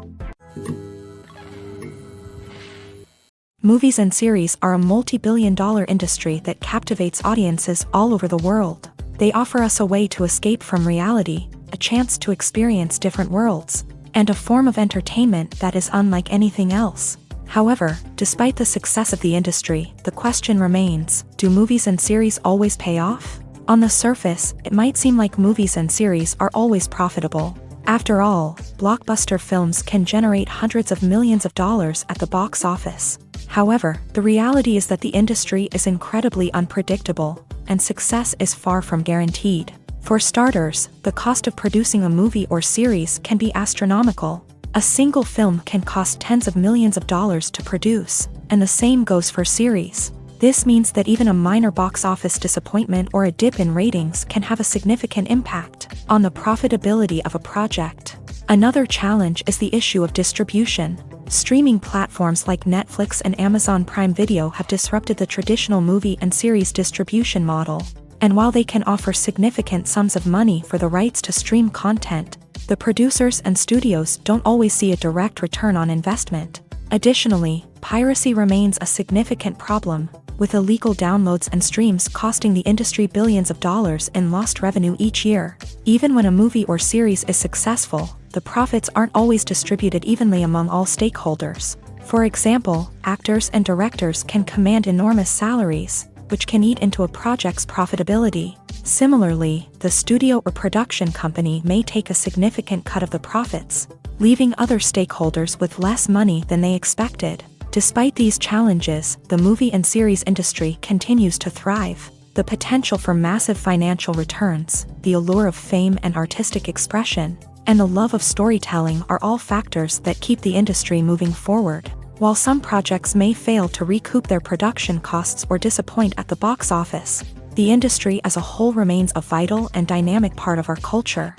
Movies and series are a multi-billion-dollar industry that captivates audiences all over the world. They offer us a way to escape from reality, a chance to experience different worlds, and a form of entertainment that is unlike anything else. However, despite the success of the industry, the question remains, do movies and series always pay off? On the surface, it might seem like movies and series are always profitable. After all, blockbuster films can generate hundreds of millions of dollars at the box office. However, the reality is that the industry is incredibly unpredictable, and success is far from guaranteed. For starters, the cost of producing a movie or series can be astronomical. A single film can cost tens of millions of dollars to produce, and the same goes for series. This means that even a minor box office disappointment or a dip in ratings can have a significant impact on the profitability of a project. Another challenge is the issue of distribution. Streaming platforms like Netflix and Amazon Prime Video have disrupted the traditional movie and series distribution model. And while they can offer significant sums of money for the rights to stream content, the producers and studios don't always see a direct return on investment. Additionally, piracy remains a significant problem, with illegal downloads and streams costing the industry billions of dollars in lost revenue each year. Even when a movie or series is successful, the profits aren't always distributed evenly among all stakeholders. For example, actors and directors can command enormous salaries, which can eat into a project's profitability. Similarly, the studio or production company may take a significant cut of the profits, leaving other stakeholders with less money than they expected. Despite these challenges, the movie and series industry continues to thrive. The potential for massive financial returns, the allure of fame and artistic expression, and the love of storytelling are all factors that keep the industry moving forward. While some projects may fail to recoup their production costs or disappoint at the box office, the industry as a whole remains a vital and dynamic part of our culture.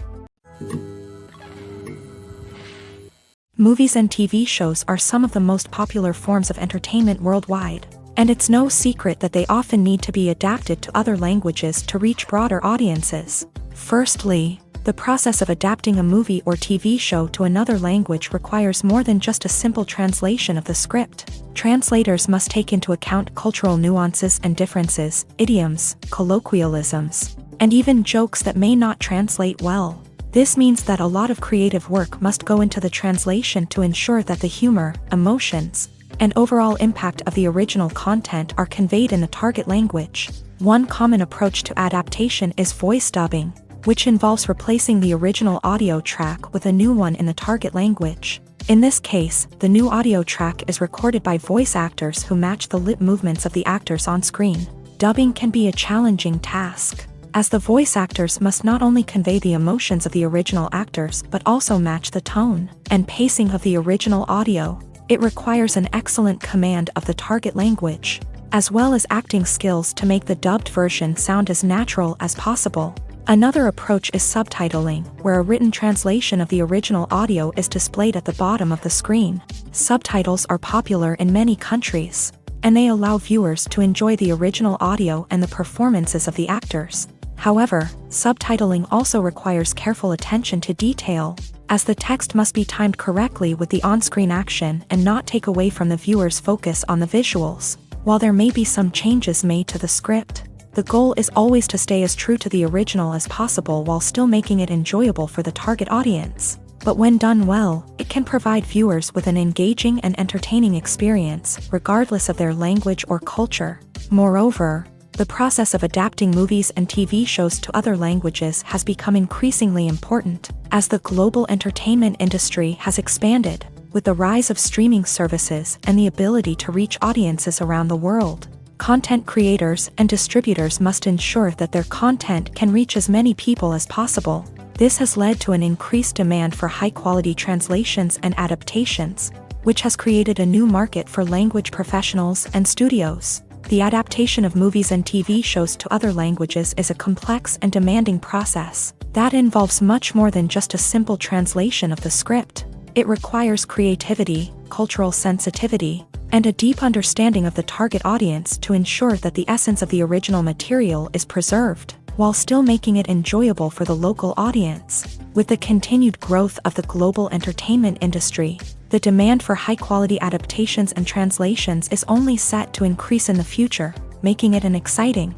Movies and TV shows are some of the most popular forms of entertainment worldwide, and it's no secret that they often need to be adapted to other languages to reach broader audiences. Firstly, the process of adapting a movie or TV show to another language requires more than just a simple translation of the script. Translators must take into account cultural nuances and differences, idioms, colloquialisms, and even jokes that may not translate well. This means that a lot of creative work must go into the translation to ensure that the humor, emotions, and overall impact of the original content are conveyed in the target language. One common approach to adaptation is voice dubbing, which involves replacing the original audio track with a new one in the target language. In this case, the new audio track is recorded by voice actors who match the lip movements of the actors on screen. Dubbing can be a challenging task, as the voice actors must not only convey the emotions of the original actors but also match the tone and pacing of the original audio. It requires an excellent command of the target language, as well as acting skills to make the dubbed version sound as natural as possible. Another approach is subtitling, where a written translation of the original audio is displayed at the bottom of the screen. Subtitles are popular in many countries, and they allow viewers to enjoy the original audio and the performances of the actors. However, subtitling also requires careful attention to detail, as the text must be timed correctly with the on-screen action and not take away from the viewer's focus on the visuals. While there may be some changes made to the script, the goal is always to stay as true to the original as possible while still making it enjoyable for the target audience. But when done well, it can provide viewers with an engaging and entertaining experience, regardless of their language or culture. Moreover, the process of adapting movies and TV shows to other languages has become increasingly important, as the global entertainment industry has expanded, with the rise of streaming services and the ability to reach audiences around the world. Content creators and distributors must ensure that their content can reach as many people as possible. This has led to an increased demand for high-quality translations and adaptations, which has created a new market for language professionals and studios. The adaptation of movies and TV shows to other languages is a complex and demanding process that involves much more than just a simple translation of the script. It requires creativity, cultural sensitivity, and a deep understanding of the target audience to ensure that the essence of the original material is preserved, while still making it enjoyable for the local audience. With the continued growth of the global entertainment industry, the demand for high-quality adaptations and translations is only set to increase in the future, making it an exciting